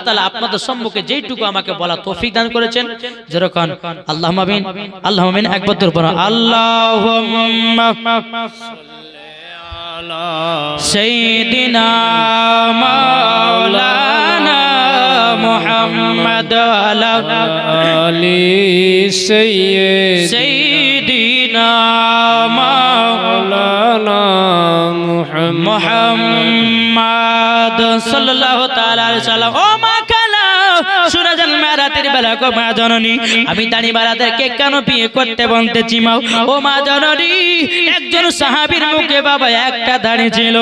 Speaker 1: তাআলা আপনাদের সম্মুখে যেইটুকু আমাকে বলা তৌফিক দান করেছেন, যেরকম আল্লাহুম্মা আমিন, আল্লাহুম্মা আমিন, একবার তোর পর আল্লাহুম্মা সাইয়্যিদিনা মাওলানা মুহাম্মদ আলা আলি সাইয়্যিদিনা মাওলানা মুহাম্মদ সাল্লাল্লাহু তাআলা আলাইহি সাল্লাম। ও মা খালা, শুনে যান রাতের বেলা গো মা জননী, আমি দাড়িওয়ালাদেরকে কেন বিয়ে করতে বলতেছি মা? ও মা জননী, একজন সাহাবীর মুখে বাবা একটা দাড়ি ছিল,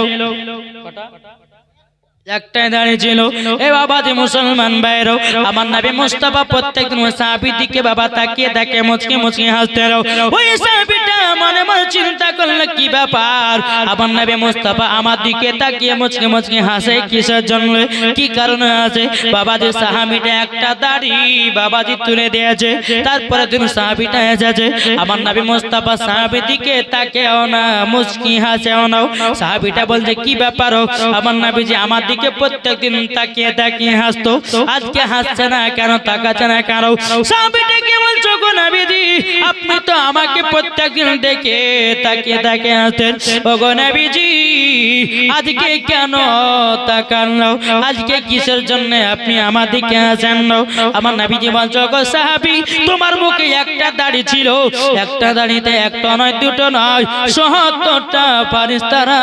Speaker 1: একটাই দাঁড়িয়ে ছিল। এ বাবা যে মুসলমান ভাইরো, আমার নবী মুস্তাফা প্রত্যেকদিন ওই সাহাবীর দিকে বাবা তাকিয়ে দেখে, মুচকি মুচকি হাসতে রও। ওই সাহাবীটা মনে মনে চিন্তা করলো কি ব্যাপার, আমার নবী মুস্তাফা আমার দিকে তাকিয়ে মুচকি মুচকি হাসে কিসের জন্য, কি কারণে হাসে? বাবা যে সাহাবীটা একটা দাড়ি বাবাজি তুলে দিয়েছে, তারপরে দিন সাহাবীটা এসেছে, আমার নবী মুস্তাফা সাহাবীর দিকে তাকিয়েও না, মুচকি হাসেও না। সাহাবীটা বলছে কি ব্যাপার, আমার নবী যে আমার দিকে প্রত্যেকদিন তাকিয়ে তাকিয়ে হাসতো, আজকে হাসছে না কেন, তাকাচ্ছে না কেন? সাহাবীটাকে বলছো গো নবীজি, আপনি তো আমাকে প্রত্যেকদিন দেখে তাকিয়ে তাকিয়ে হাসতেন, ও গো নবীজি আজকে কেন তাকান না? আজকে কিসের জন্য আপনি আমার দিকে হাসেন না? আমার নবীজি বলছো গো সাহাবী, তোমার মুখে একটা দাড়ি ছিল, একটা দাড়িতে একটা নয় দুটো নয় ৭০টা ফারিস্তারা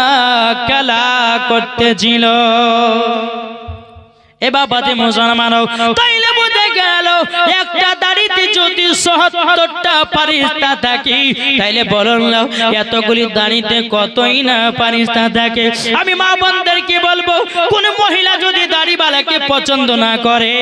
Speaker 1: খেলা করতেছিল। এ বাবা যে মুসলমান, তাইলে বুঝে গেল একটা দাড়িতে যদি ৭০টা ফারিস্তা থাকে, তাইলে বলুন এতগুলি দাড়িতে কতই না ফারিস্তা থাকে। আমি মা বোনদেরকে বলবো, কোন মহিলা যদি দাড়িওয়ালাকে পছন্দ না করে,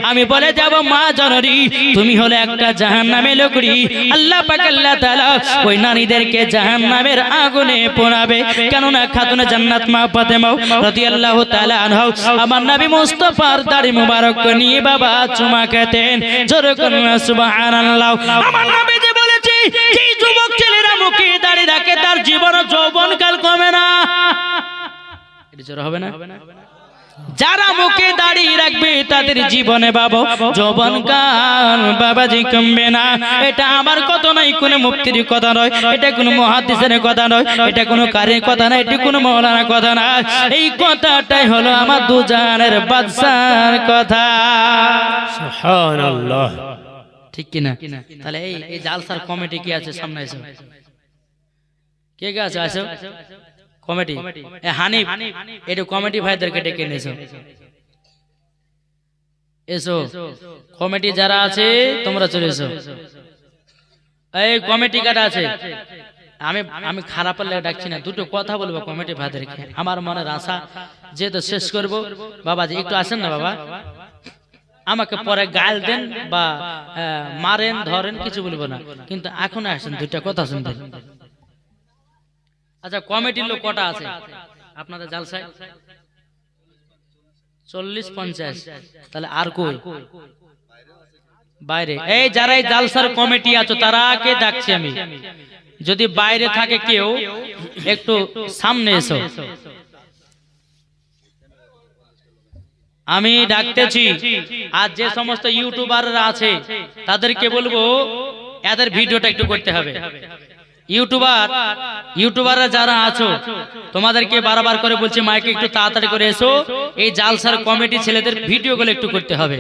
Speaker 1: আমি বলে যাব মা জননী তুমি হলে একটা জাহান্নামের লোকরি। আল্লাহ পাক আল্লাহ তাআলা ওই নারীদেরকে জাহান্নামের আগুনে পোড়াবে। কেননা খাতুনে জান্নাত মা ফাতেমা রাদিয়াল্লাহু তাআলা আনহা আমার নবী মুস্তাফার দাড়ি মুবারক নিয়ে বাবা চুমা খেতেন। জোরে করুন সুবহানাল্লাহ। আমার নবী যে বলেছে, যে যুবক ছেলেরা মুখে দাড়ি রাখে তার জীবন যৌবন কাল কমে না। এটা জোরে হবে না? যারা মুখে দাড়ি রাখবে তাদের জীবনে বাবা যৌবনকাল বাবাজি কমবে না। এটা আমার কথা নয়, কোন মুফতির কথা নয়, এটা কোন মুহাদ্দিসের কথা নয়, এটা কোন কারীর কথা নয়, এটা কোন মাওলানার কথা না। এই কথাটাই হলো আমার দুজাহানের বাদশার কথা। সুবহানাল্লাহ, ঠিক কি না? তাহলে এই জালসার কমিটি কি আছে? সামনে এসো, কে কে আছে? আসো, কমিটি হানিফ একটু কমিটি ভাইদেরকে ডেকে নিয়েছো, এসো কমিটি যারা আছে তোমরা চলে এসো। এই কমিটি কাটা আছে, আমি আমি খারাপ লাগলে ডাকছি না, দুটো কথা বলবো কমিটি ভাইদেরকে, আমার মনের আশা যেহেতু শেষ করব। বাবাজি একটু আসেন না বাবা, আমাকে পরে গাল দেন বা মারেন ধরেন কিছু বলবো না, কিন্তু এখন আসেন দুইটা কথা শুনবেন। আচ্ছা কমিটির লোক কটা আছে আপনাদের জালসায়? 40-50। তাহলে আর কই বাইরে? এই যারা এই জালসার কমিটি আছো তারাকে ডাকছি আমি, যদি বাইরে থাকে কেউ একটু সামনে এসো। আমি ডাকতেছি। আর যে সমস্ত ইউটিউবাররা আছে তাদেরকে বলবো এদের ভিডিওটা একটু করতে হবে। ইউটিউবাররা যারা আছো তোমাদেরকে বারবার করে বলছি মাইকে একটু তাড়াতাড়ি করে এসো, এই জালসার কমিটি ছেলেদের ভিডিওগুলো একটু করতে হবে।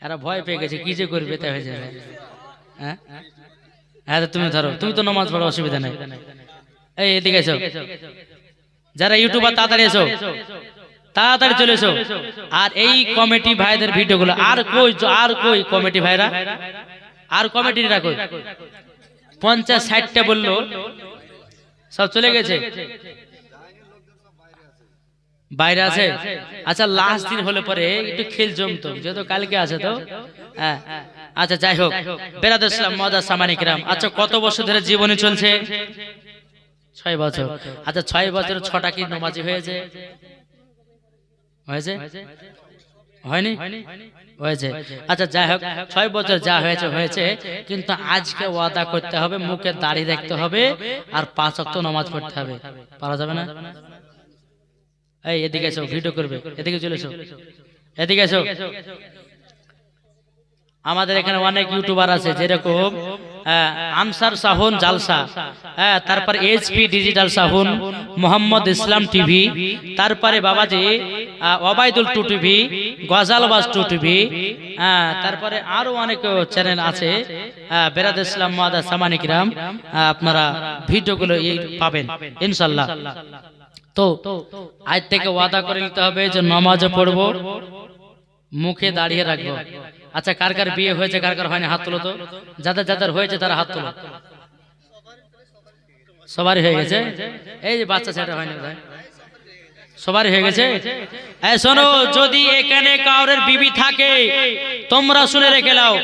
Speaker 1: এরা ভয় পেয়ে গেছে কি যে করবে তাই হয়ে যাবে। হ্যাঁ হ্যাঁ তুমি ধরো, তুমি তো নামাজ পড়ো অসুবিধা নেই। এই এদিকে এসো, যারা ইউটিউবার তাড়াতাড়ি এসো, তাড়াতাড়ি চলে এসো। আর এই কমিটি ভাইদের ভিডিওগুলো আর কই কমিটি ভাইরা, আর কমিটিরা কই? 50-60টা বললো, সব চলে গেছে, বাইরে আছে। আচ্ছা লাস্ট দিন হলে পরে একটু খেল জমতো, যেহেতু কালকে আছে তো। হ্যাঁ আচ্ছা যাই হোক, বেরাদর ইসলাম মদা সামানিকরাম। আচ্ছা কত বছর ধরে জীবনী চলছে? 6 বছর। আচ্ছা 6 বছর 6টা কি নামাজি হয়েছে? হয়েছে? হয়নি? হয়েছে। আচ্ছা যাই হোক 6 বছর যা হয়েছে হয়েছে, কিন্তু আজকে ওয়াদা করতে হবে, মুখে দাড়ি রাখতে হবে আর 5 ওয়াক্ত নামাজ পড়তে হবে। পারা যাবে না? এই এদিকে এসো, ভিডিও করবে, এদিকে চলে এসো, এদিকে এসো। আমাদের এখানে অনেক ইউটিউবার আছে, যেরকম আনসার সাহুন জালসা, তারপর এইচপি ডিজিটাল সাহুন, মোহাম্মদ ইসলাম টিভি, তারপরে বাবাজি ওবায়দুল টু টিভি, গজালবাজ টু টিভি, তারপরে আরো অনেক চ্যানেল আছে। বেরাদর ইসলাম মাদা সামানিকরাম, আপনারা ভিডিওগুলো পাবেন ইনশাআল্লাহ। তো আজ থেকে ওয়াদা করে নিতে হবে যে নামাজও পড়বো, মুখে দাঁড়িয়ে রাখবো। আচ্ছা কার কার বিয়ে হয়েছে, কার কার হয়নি হাত তুলো তো। যাদের যাদের হয়েছে তারা হাত তুলো। সবারই হয়ে গেছে? এই যে বাচ্চা ছেলেটা হয়নি, সবারই হয়ে গেছে। এই শোনো, যদি এখানে কাউরের বিবি থাকে তোমরা শুনে রেখে নাও,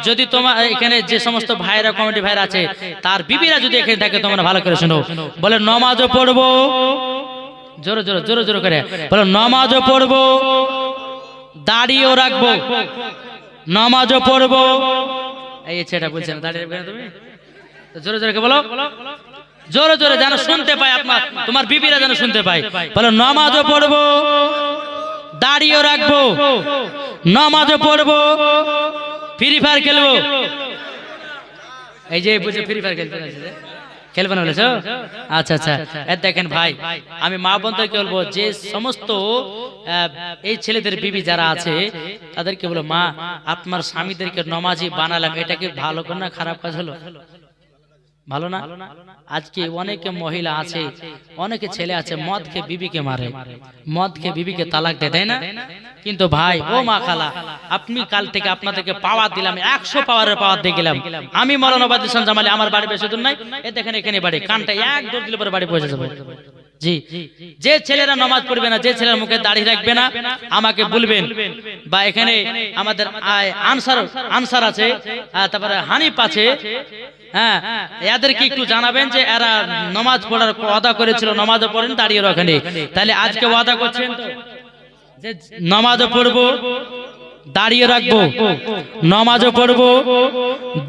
Speaker 1: যদি তোমার এখানে যে সমস্ত ভাইরা কমিটি ভাইরা আছে তার বিবিরা যদি এখানে থাকে তোমরা ভালো করে শোনো। বলে নামাজও পড়বো, জোরে জোরে জোরে জোরে করে বলো, নামাজও পড়বো, দাড়িও রাখবো, নামাজও পড়বো। এই ছেলেটা বলছে না দাঁড়িয়ে রাখবে না তুমি, জোরে জোরে বলো, জোরে জোরে যেন শুনতে পাই, আপনার তোমার বিবিরা যেন শুনতে পাই। বলো নামাজও পড়বো, দাড়িও রাখবো, নামাজও পড়বো, ফ্রি ফায়ার খেলবো। এই যে বুঝে ফ্রি ফায়ার খেলতে খেলবে না বলেছো? আচ্ছা আচ্ছা দেখেন ভাই, আমি মা বোনদেরকে বলবো যে সমস্ত এই ছেলেদের বিবি যারা আছে তাদেরকে বলো, মা আপনার স্বামীদেরকে নমাজি বানালাম, এটা কি ভালো না খারাপ কাজ হলো? ভালো না? আজকে অনেকে মহিলা আছে, অনেকে ছেলে আছে মদ খেয়ে বিবিকে মারে, মদ খেয়ে বিবিকে তালাক দেয় না। কিন্তু ভাই ও মা খালা, আপনি কাল থেকে আপনাদেরকে পাওয়ার দিলাম, 100 পাওয়ারের পাওয়ার দিয়ে গেলাম। আমি মৌলানা ওবায়দুল ইসলাম জামালি, আমার বাড়ি বেশি দূর নাই, এ দেখেন এখানে বাড়ি, কানটা এক দৌড় দিলে পরে বাড়ি পৌঁছে যাবে। জি, যে ছেলেরা নামাজ পড়বে না, যে ছেলের মুখে দাড়ি রাখবে না আমাকে বলবেন, বা এখানে আমাদের আনসার আছে, তারপরে হানিফ আছে, হ্যাঁ এদেরকে একটু জানাবেন যে এরা নামাজ পড়ার ওয়াদা করেছিল, নামাজও পড়েন, দাঁড়িয়ে রাখেন। তাহলে আজকে ওয়াদা করছেন তো যে নামাজও পড়বো, দাঁড়িয়ে রাখবো, নামাজও পড়বো,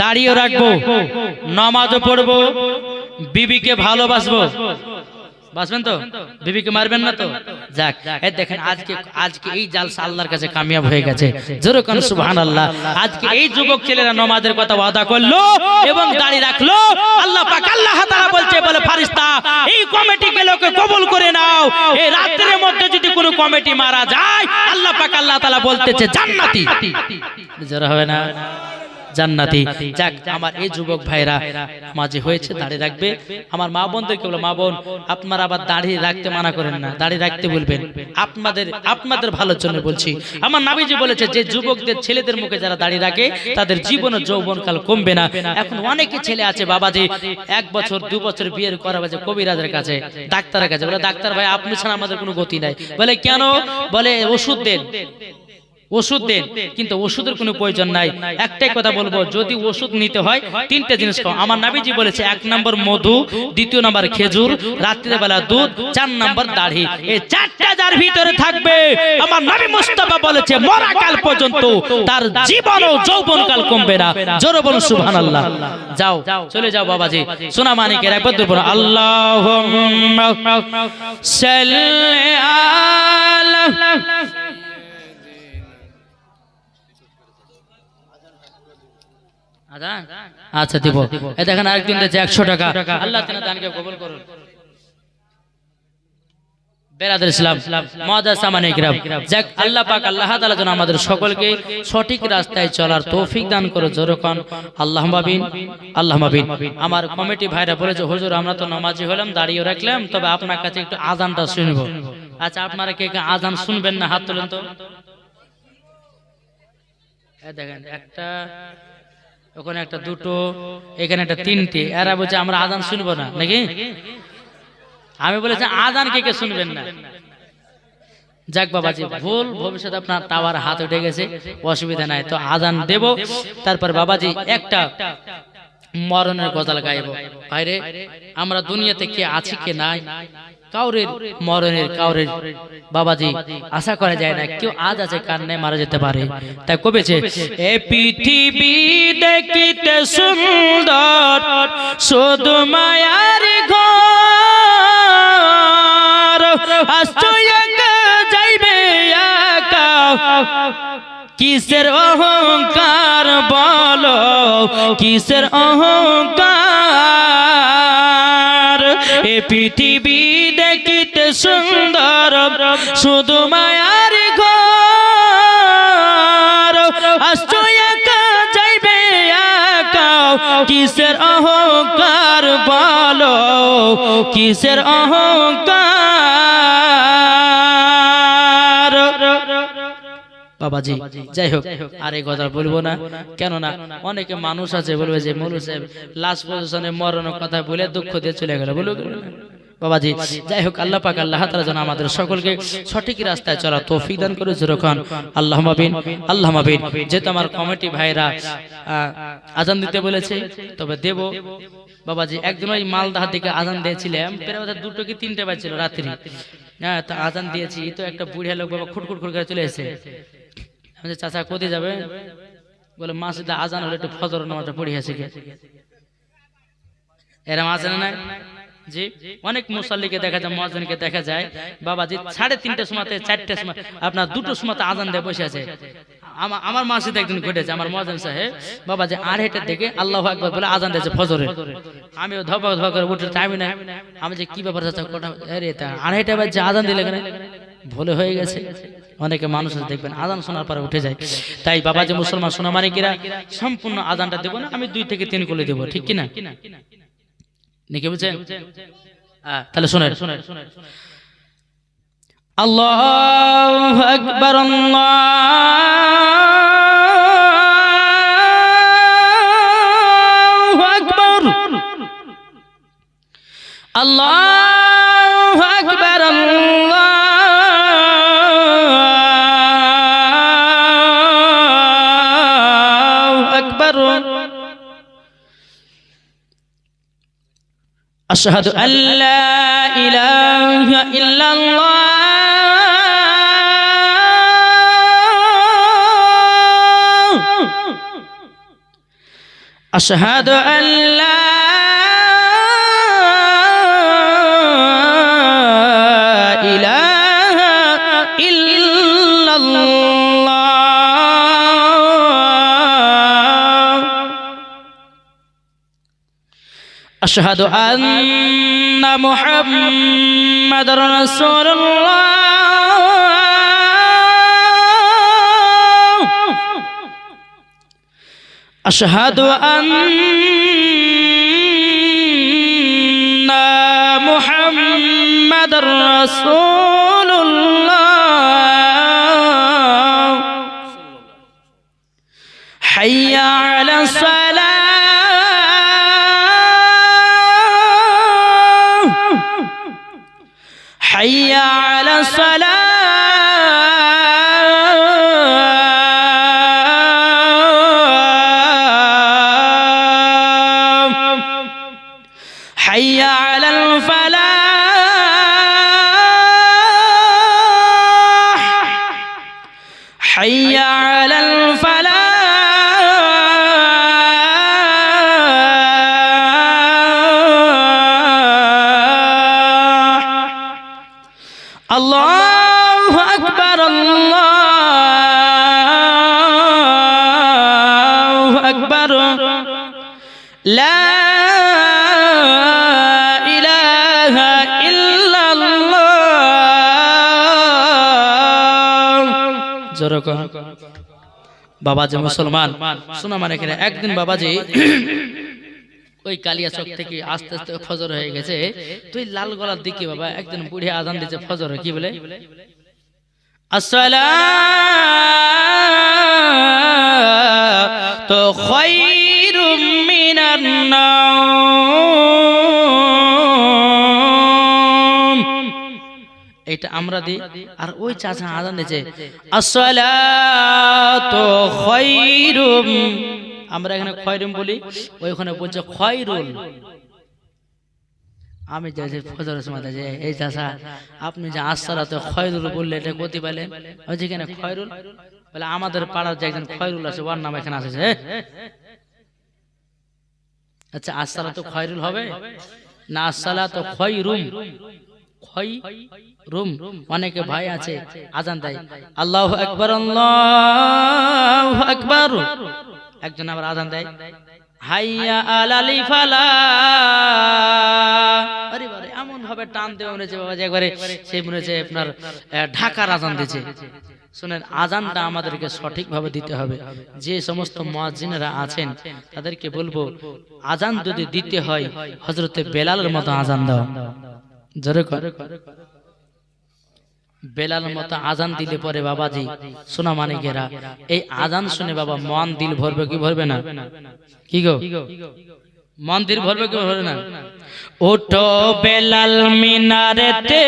Speaker 1: দাঁড়িয়ে রাখবো, নামাজও পড়বো, বিবিকে ভালোবাসবো। বাসবেন তো? বিবিকে মারবেন না তো? যাক, এই দেখেন আজকে এই জালসা আল্লাহর কাছে কামিয়াব হয়ে গেছে। জোরে কোন সুবহানাল্লাহ। আজকে এই যুবক ছেলেরা নামাজের কথা ওয়াদা করলো এবং দাড়ি রাখলো। আল্লাহ পাক আল্লাহ তাআলা বলছে, বলে ফেরেশতা এই কমিটিকে লোকে কবুল করে নাও। এই রাতের মধ্যে যদি কোনো কমিটি মারা যায় আল্লাহ পাক আল্লাহ তাআলা বলতেছে জান্নাতি। জোরে হবে না? জান্নাতি। যাক, আমার এই যুবক ভাইরা মাঝে হয়েছে দাড়ি রাখবে। আমার মা বোনদেরকে বলো, মা বোন আপনারা আবার দাড়ি রাখতে মানা করেন না, দাড়ি রাখতে বলবেন, আপনাদের ভালোর জন্য বলছি। আমার নবীজি বলেছে যে যুবকদের ছেলেদের মুখে যারা দাড়ি রাখে তাদের জীবন ও যৌবনকাল কমবে না। এখন অনেকে ছেলে আছে বাবাজি 1 বছর 2 বছর বিয়ের করা বাজে কবিরাজের কাছে, ডাক্তারের কাছে, বলে ডাক্তার ভাই আপনি ছাড়া আমাদের কোনো গতি নাই। বলে কেন? বলে ওষুধ দেন, ওষুধ দেন, কিন্তু ওষুধের কোনো প্রয়োজন নাই। একটাই কথা বলবো, যদি ওষুধ নিতে হয় 3টে জিনিস খাও। আমার নবীজি বলেছে 1 নম্বর মধু, 2 নম্বর খেজুর, রাত্রে বেলা দুধ, 4 নম্বর দাড়ি। এই 4টা যার ভিতরে থাকবে আমার নবী মুস্তাফা বলেছে মরাকাল পর্যন্ত তার জীবন ও যৌবনকাল কমবে না। জোরে বলুন সুবহানাল্লাহ। যাও চলে যাও বাবাজি, সোনা মানিকের একবার দুপুর আল্লাহুম্মা সাল্লি আলা। আচ্ছা দিব, এই দেখেন আরেকদিন দিয়েছে 100 টাকা। আল্লাহ তাআলা দানকে কবুল করুন। বেরাদার ইসলাম মুআজ্জাজ সামানে কিরাম, যাক আল্লাহ পাক আল্লাহ তাআলা যেন আমাদের সকলকে সঠিক রাস্তায় চলার তৌফিক দান করে। জোরকান আল্লাহুম্মা আমিন, আল্লাহুম্মা আমিন। আমার কমিটি ভাইরা বলেছে হুজুর আমরা তো নামাজি হলাম, দাঁড়িয়ে রাখলাম, তবে আপনার কাছে একটু আযানটা শুনব। আচ্ছা আপনারা কে কে আযান শুনবেন না হাত তুলেন তো। এই দেখেন একটা, ওখানে একটা, দুটো, এখানে একটা, 3টে। এরা বলছে আমরা আযান শুনবো না নাকি? আমি বলেছি আযান কে কে শুনবেন না। যাক বাবাজি ভুল, ভবিষ্যতে আপনার টাওয়ার হাত উঠে গেছে, অসুবিধা নাই, তো আযান দেব। তারপর বাবাজি একটা মরণের গজল গাইব। ভাইরে আমরা দুনিয়াতে কে আছি কে নাই, কাউরের মরণের কাউরের বাবাজি আশা করা যায় না, কেউ আজ আছে কার নাই মারা যেতে পারে। তাই কবেছে এ পৃথিবী দেখিতে সুন্দর শুধু মায়ার ঘর, আশ্চর্য যাইবে একা কিসের অহংকার বলো, কিসের অহংকার। এ পৃথিবী দেখিতে সুন্দর শুধু মায়ার ঘর, আশ্চর্য যাইবে একা কিসের অহংকার বলো, কিসের অহংকার। বাবাজি যাই হোক আর এই কথা বলবো না, কেননা অনেকে মানুষ আছে বলবে যে মৌলভী সাহেব লাস্ট পজিশনে মরণের কথা বলে দুঃখ দিয়ে চলে গেল, বলবো বাবাজি। যাই হোক আল্লাহ পাক আল্লাহ তাআলা যেন আমাদের সকলকে সঠিক রাস্তায় চলা তৌফিক দান করে। যেরকম আল্লাহুম্মা আমিন, আল্লাহুম্মা আমিন। যেহেতু আমার কমিটি ভাইরা আজান দিতে বলেছে তবে দেব বাবাজি। একদিন ওই মালদার দিকে আজান দিয়েছিলাম, প্রায় 2টো কি 3টে বাজছিল রাত্রি। হ্যাঁ তা আজান দিয়েছি, তো একটা বুড়িয়া লোক বাবা খুটখুট করে চলে এসেছে। আমি চাচা কোথায় যাবে? বলে মসজিদে আজান হলে একটু ফজর নামাজটা পড়ে আসি। এরম আছে না নাই? জি অনেক মুসাল্লিকে দেখা যায়, মুয়াজ্জিনকে দেখা যায় বাবাজি 3:30টার সময় 4টার সময় আপনার 2টোর সময় আজান দিয়ে বসে আছে। আমার মসজিদে একদিন ঘটেছে, আমার মুয়াজ্জিন সাহেব বাবাজি 2:30টার দিকে আল্লাহু আকবার বলে আজান দিয়েছে ফজরের। আমিও ধপা ধপা করে উঠে টাইম নাই, আমি যে কি ব্যাপার আছে কোটা, আরে তা 2:30টা বাজে আজান দিলে কেন? ভুলে হয়ে গেছে। অনেকে মানুষ দেখবেন আজান শোনার পরে উঠে যায়। তাই বাবাজি মুসলমান সোনা মানিকেরা সম্পূর্ণ আজানটা দেব না, আমি 2 থেকে 3 করে দেব, ঠিক কিনা নাকি বুঝছেন? তাহলে শুনেন আল্লাহু আকবার, আল্লাহু আকবার, আল্লাহু আকবার, আল্লাহু আকবার। আশহাদু আল্লা ইলাহা ইল্লাল্লাহ, আশহাদু আল্লা ইলাহা ইল্লাল্লাহ, আশহাদু আন্না মুহাম্মাদুর রাসূলুল্লাহ, আশহাদু আন্না মুহাম্মাদার রাসূলুল্লাহ হাইয়া আলাস সালাহ হাইয়া আলাস সালাহ حي على الفلاح حي على الفلاح الله أكبر الله أكبر لا বাবাজি মুসলমান শোনা মানে এখানে একদিন বাবাজি ওই কালিয়াচক থেকে আস্তে আস্তে ফজর হয়ে গেছে, তুই লাল গলার দিকে বাবা একদিন বুড়ি আজান দিচ্ছে ফজর, কি বলে আসসালাতু খায়রুম মিনান নাওম, এটা আমরা দিই। আর ওই চাচা আজান দিয়েছে আসসালাতু খায়রুম, আমরা এখানে খয়রুম বলি, ওইখানে বলছে খয়রুল। আমি যে ফজরের সময় যে এই চাচা আপনি যে আসসালাতু খয়রুল বললে এটা কতি পাইলেন? ওই যেখানে খয়রুল বলে আমাদের পাড়ার যে একজন খয়রুল আছে ওর নাম এখানে আসছে। আচ্ছা আসসালাতু খয়রুল হবে না আসসালাতু খয়রুম? খয়রুম। অনেকে ভাই আছে আজান দেয় আল্লাহু আকবার আল্লাহু আকবার, একজন আবার আজান দেয় হাইয়া আলাল ফালাহ। আরে বারে এমন ভাবে টান দেওয়া মনে হচ্ছে বাবা যে একবারে সে মনে হচ্ছে আপনার ঢাকার আজান দিয়েছে। শুনেন আজানটা আমাদেরকে সঠিকভাবে দিতে হবে। যে সমস্ত মুয়াজ্জিনেরা আছেন তাদেরকে বলবো আজান যদি দিতে হয় হযরতে বেলালের মতো আজান দাও। জোরে কর বেলালের মতো আজান দিলে পরে বাবাজি সোনা মানিকেরা এই আজান শুনে বাবা মন দিল ভরবে কি ভরবে না? কি গো মন দিল ভরবে কি ভরবে না? ওঠো বেলাল মিনারেতে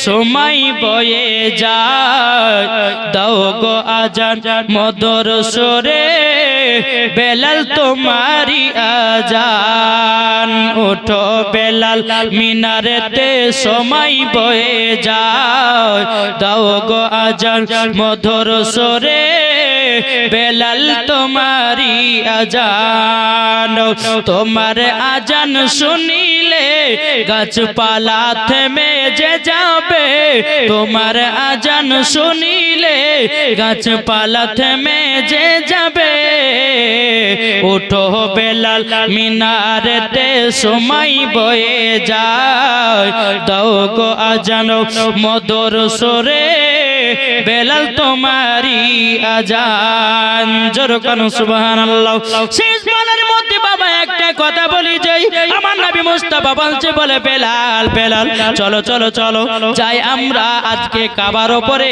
Speaker 1: সময় বয়ে যায়, দাও গো আজান মধুর সুরে বেলাল তোমারি আজান। ওঠো বেলাল মিনারেতে সময় বয়ে যায়, দাও গো আজান মধুর সুরে বেলাল তোমারি আজান। তোমার আজান শুনিলে গাছপালা থেমে যে যাবে, তোমার আজান শুনিলে গাছপালা থেমে যে যাবে। ওঠো বেলাল মিনারেতে সময় বয়ে যায়, দাও গো আজান মধুর সুরে বেলাল তোমারি আজান। জোরে কানো সুবহানাল্লাহ। শেষ বলার মধ্যে বাবা একটা কথা বলি যাই, আমার নবী মুস্তাফা বলছে বলে বেলাল বেলাল চলো চলো চলো যাই আমরা আজকে কাবার উপরে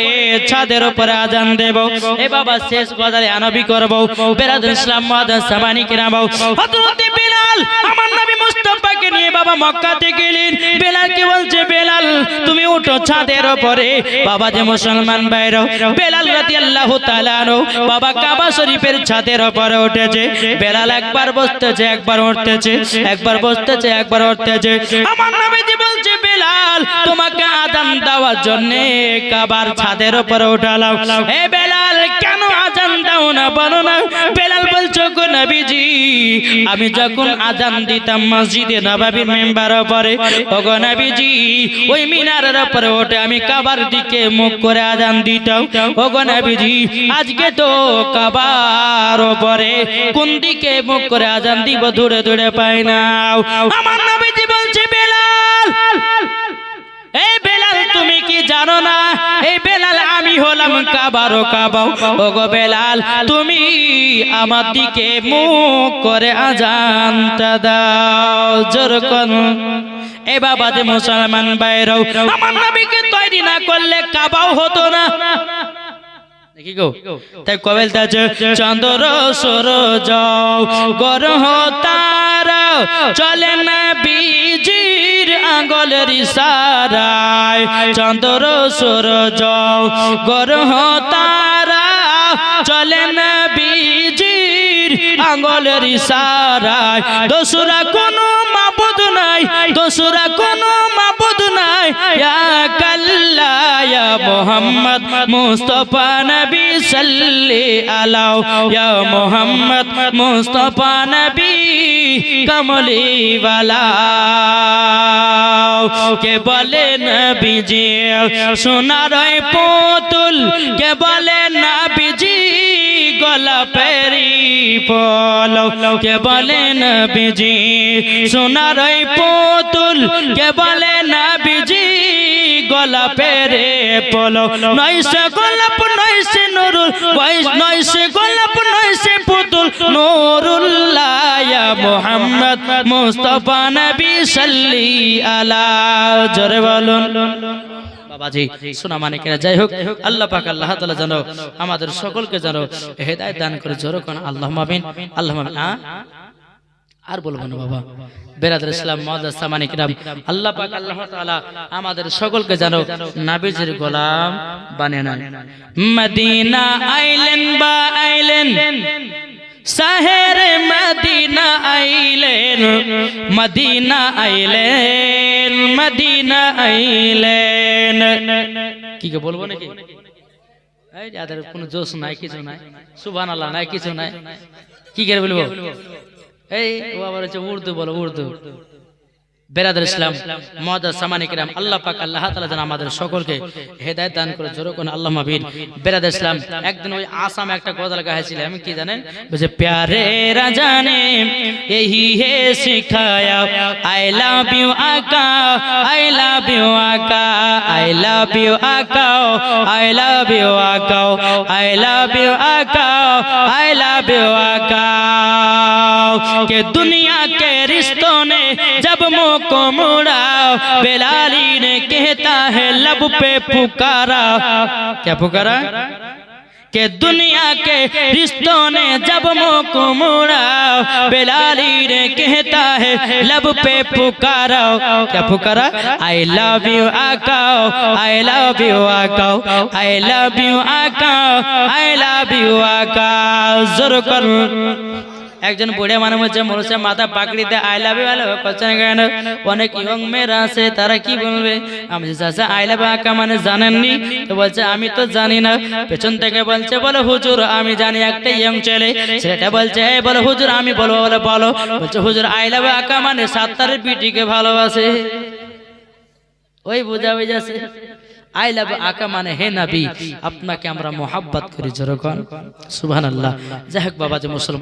Speaker 1: ছাদের উপরে আজান দেব। এ বাবা শেষ গজালে আনবী করব। বেরাদ ইসলাম মাদাস সামানি কিরাম হযরত বেলাল আমার নবী মুস্তাফাকে নিয়ে বাবা মক্কাতে গেলেন। বেলাল কি বলছে বেলাল তুমি উঠো ছাদের উপরে। বাবা যে মুসলমান ভাইরা বেলাল রাদিয়াল্লাহু তাআলা আনহু বাবা কাবা শরীফের ছাদের উপরে উঠেছে। বেলাল একবার বসতেছে একবার উঠতেছে, একবার বসতেছে একবার উঠতেছে। আমার নবীজি বলছে বেলাল তোমাকে আজান দেওয়ার জন্য কাবার ছাদের উপরে উঠালাম। হে বেলাল কেন আজান দাও না বলো না? বেলাল বলছো গো নবীজি আমি যখন আজান দিতাম মসজিদে নববীর মেম্বারের উপরে, ও গো নবীজি ওই মিনারের উপরে উঠে আমি কাবার দিকে মুখ করে আজান দিতাম। ও গো নবীজি আজকে তো কাবার উপরে কোন দিকে মুখ করে আজান দিব দূরে দূরে পাই না। আমার নবীজি বলছে বেলাল এই বেলাল তুমি কি জানো না এই বেলাল আমি হলাম গোলাম কাবারো কাবাও ওগো বেলাল তুমি আমার দিকে মুখ করে আজানটা দাও জোর করো এ বাবা যে মুসলমান বাইরেও আমার নবীকে তৈরি না করলে কাবাও হতো না দেখি গো তাই কবেল দাজে চন্দ্র সূরজ গ্রহ তারা চলে না বীজির আঙ্গুলের ইশারায় চন্দ্র সূরজ গ্রহ তারা চলে না বীজির আঙ্গুলের ইশারায় দোসরা কোনো মাবুদ নাই দোসরা কোনো মাবুদ নাই ইয়া কাল্লা ইয়া মুহাম্মদ মুস্তাফা নবী সাল্লি আলাউ ইয়া মুহাম্মদ মুস্তাফা নবী কমলি ওয়ালা কে বলে নবীজি সোনার পুতুল কে বলে নবীজি গোলাপেরি ফুল কে বলে নবীজি সোনার পুতুল কে বলে নবীজি গোলাপের ফুল নয়সে গোলাপ নয়সে নুরুল নয়সে গোলাপ নয়সে পুতুল নুরুল্লাহ ইয়া মুহাম্মদ মুস্তাফা নবী সাল্লি আলা জোরে বলুন বাবাজি শোনা মানে কিনা যাই হোক আল্লাহ পাক আল্লাহ তাআলা জানো আমাদের সকলকে জানো হেদায়েত দান করে জোরে কোন আল্লাহুম্মা আমিন আল্লাহুম্মা আমিন আর বলবো না বাবা বেরাদর ইসলাম মুআদ্দাস সামানি কিরাম আল্লাহ পাক আল্লাহ তাআলা আমাদের সকলকে জানো নবীজির গোলাম বানিয়ে নেন মদিনা আইলেন বা আইলেন শহরে মদিনা আইলেন মদিনা আইলেন মদিনা আইলেন কি কে বলবো নাকি এই যাদের কোনো জোশ নাই কিছু নাই সুবহানাল্লাহ নাই কিছু নাই কি করে বলবো এই ও আবার হচ্ছে উর্দু বলো উর্দু বেরাদর ইসলাম মুআদ্দাস সামানি কিরাম আল্লাহ পাক আল্লাহ তাআলা যেন আমাদের সকলকে হেদায়েত দান করে জোরে কোন আল্লাহুম্মা আমিন বেরাদর ইসলাম একদিন ওই আসামে একটা গজল গাইছিলাম আমি কি জানেন বলে প্যারে রাজানে यही है सिखाया आई लव यू आका आई लव यू आका आई लव यू आका आई लव यू आका आई लव यू आका आई लव यू आका के दुनिया के रिश्तों ने जब मुँह को मुड़ा बेलाली ने कहता है लब पे पुकारा क्या पुकारा के दुनिया के रिश्तों ने जब मुँह को मुड़ा बेलाली ने कहता है लब पे पुकारा क्या पुकारा आई लव यू आका आई लव यू आका आई लव यू आका आई लव यू आका जोर कर একজন বুড়ে মানুষ হচ্ছে মানুষের মাথা পাকড়িতে আই লাভ ইউ করছে না কেন অনেক ইয়ং মেয়েরা আছে তারা কি বলবে আমি চাচা আই লাভ আকা মানে জানেননি তো বলছে আমি তো জানি না পেছন থেকে বলছে বলো হুজুর আমি জানি একটা ইয়ং ছেলে সেটা বলছে এই বলো হুজুর আমি বলবো বলে বলো বলছে হুজুর আই লাভ আকা মানে সাত্তারের বিটিকে ভালোবাসে ওই বোঝা হয়ে যাচ্ছে আই লাভ আকা মানে হে নবী আপনাকে আমরা মোহাব্বত করি জোরে কোন সুবহানাল্লাহ যাই হোক বাবা যে মুসলমান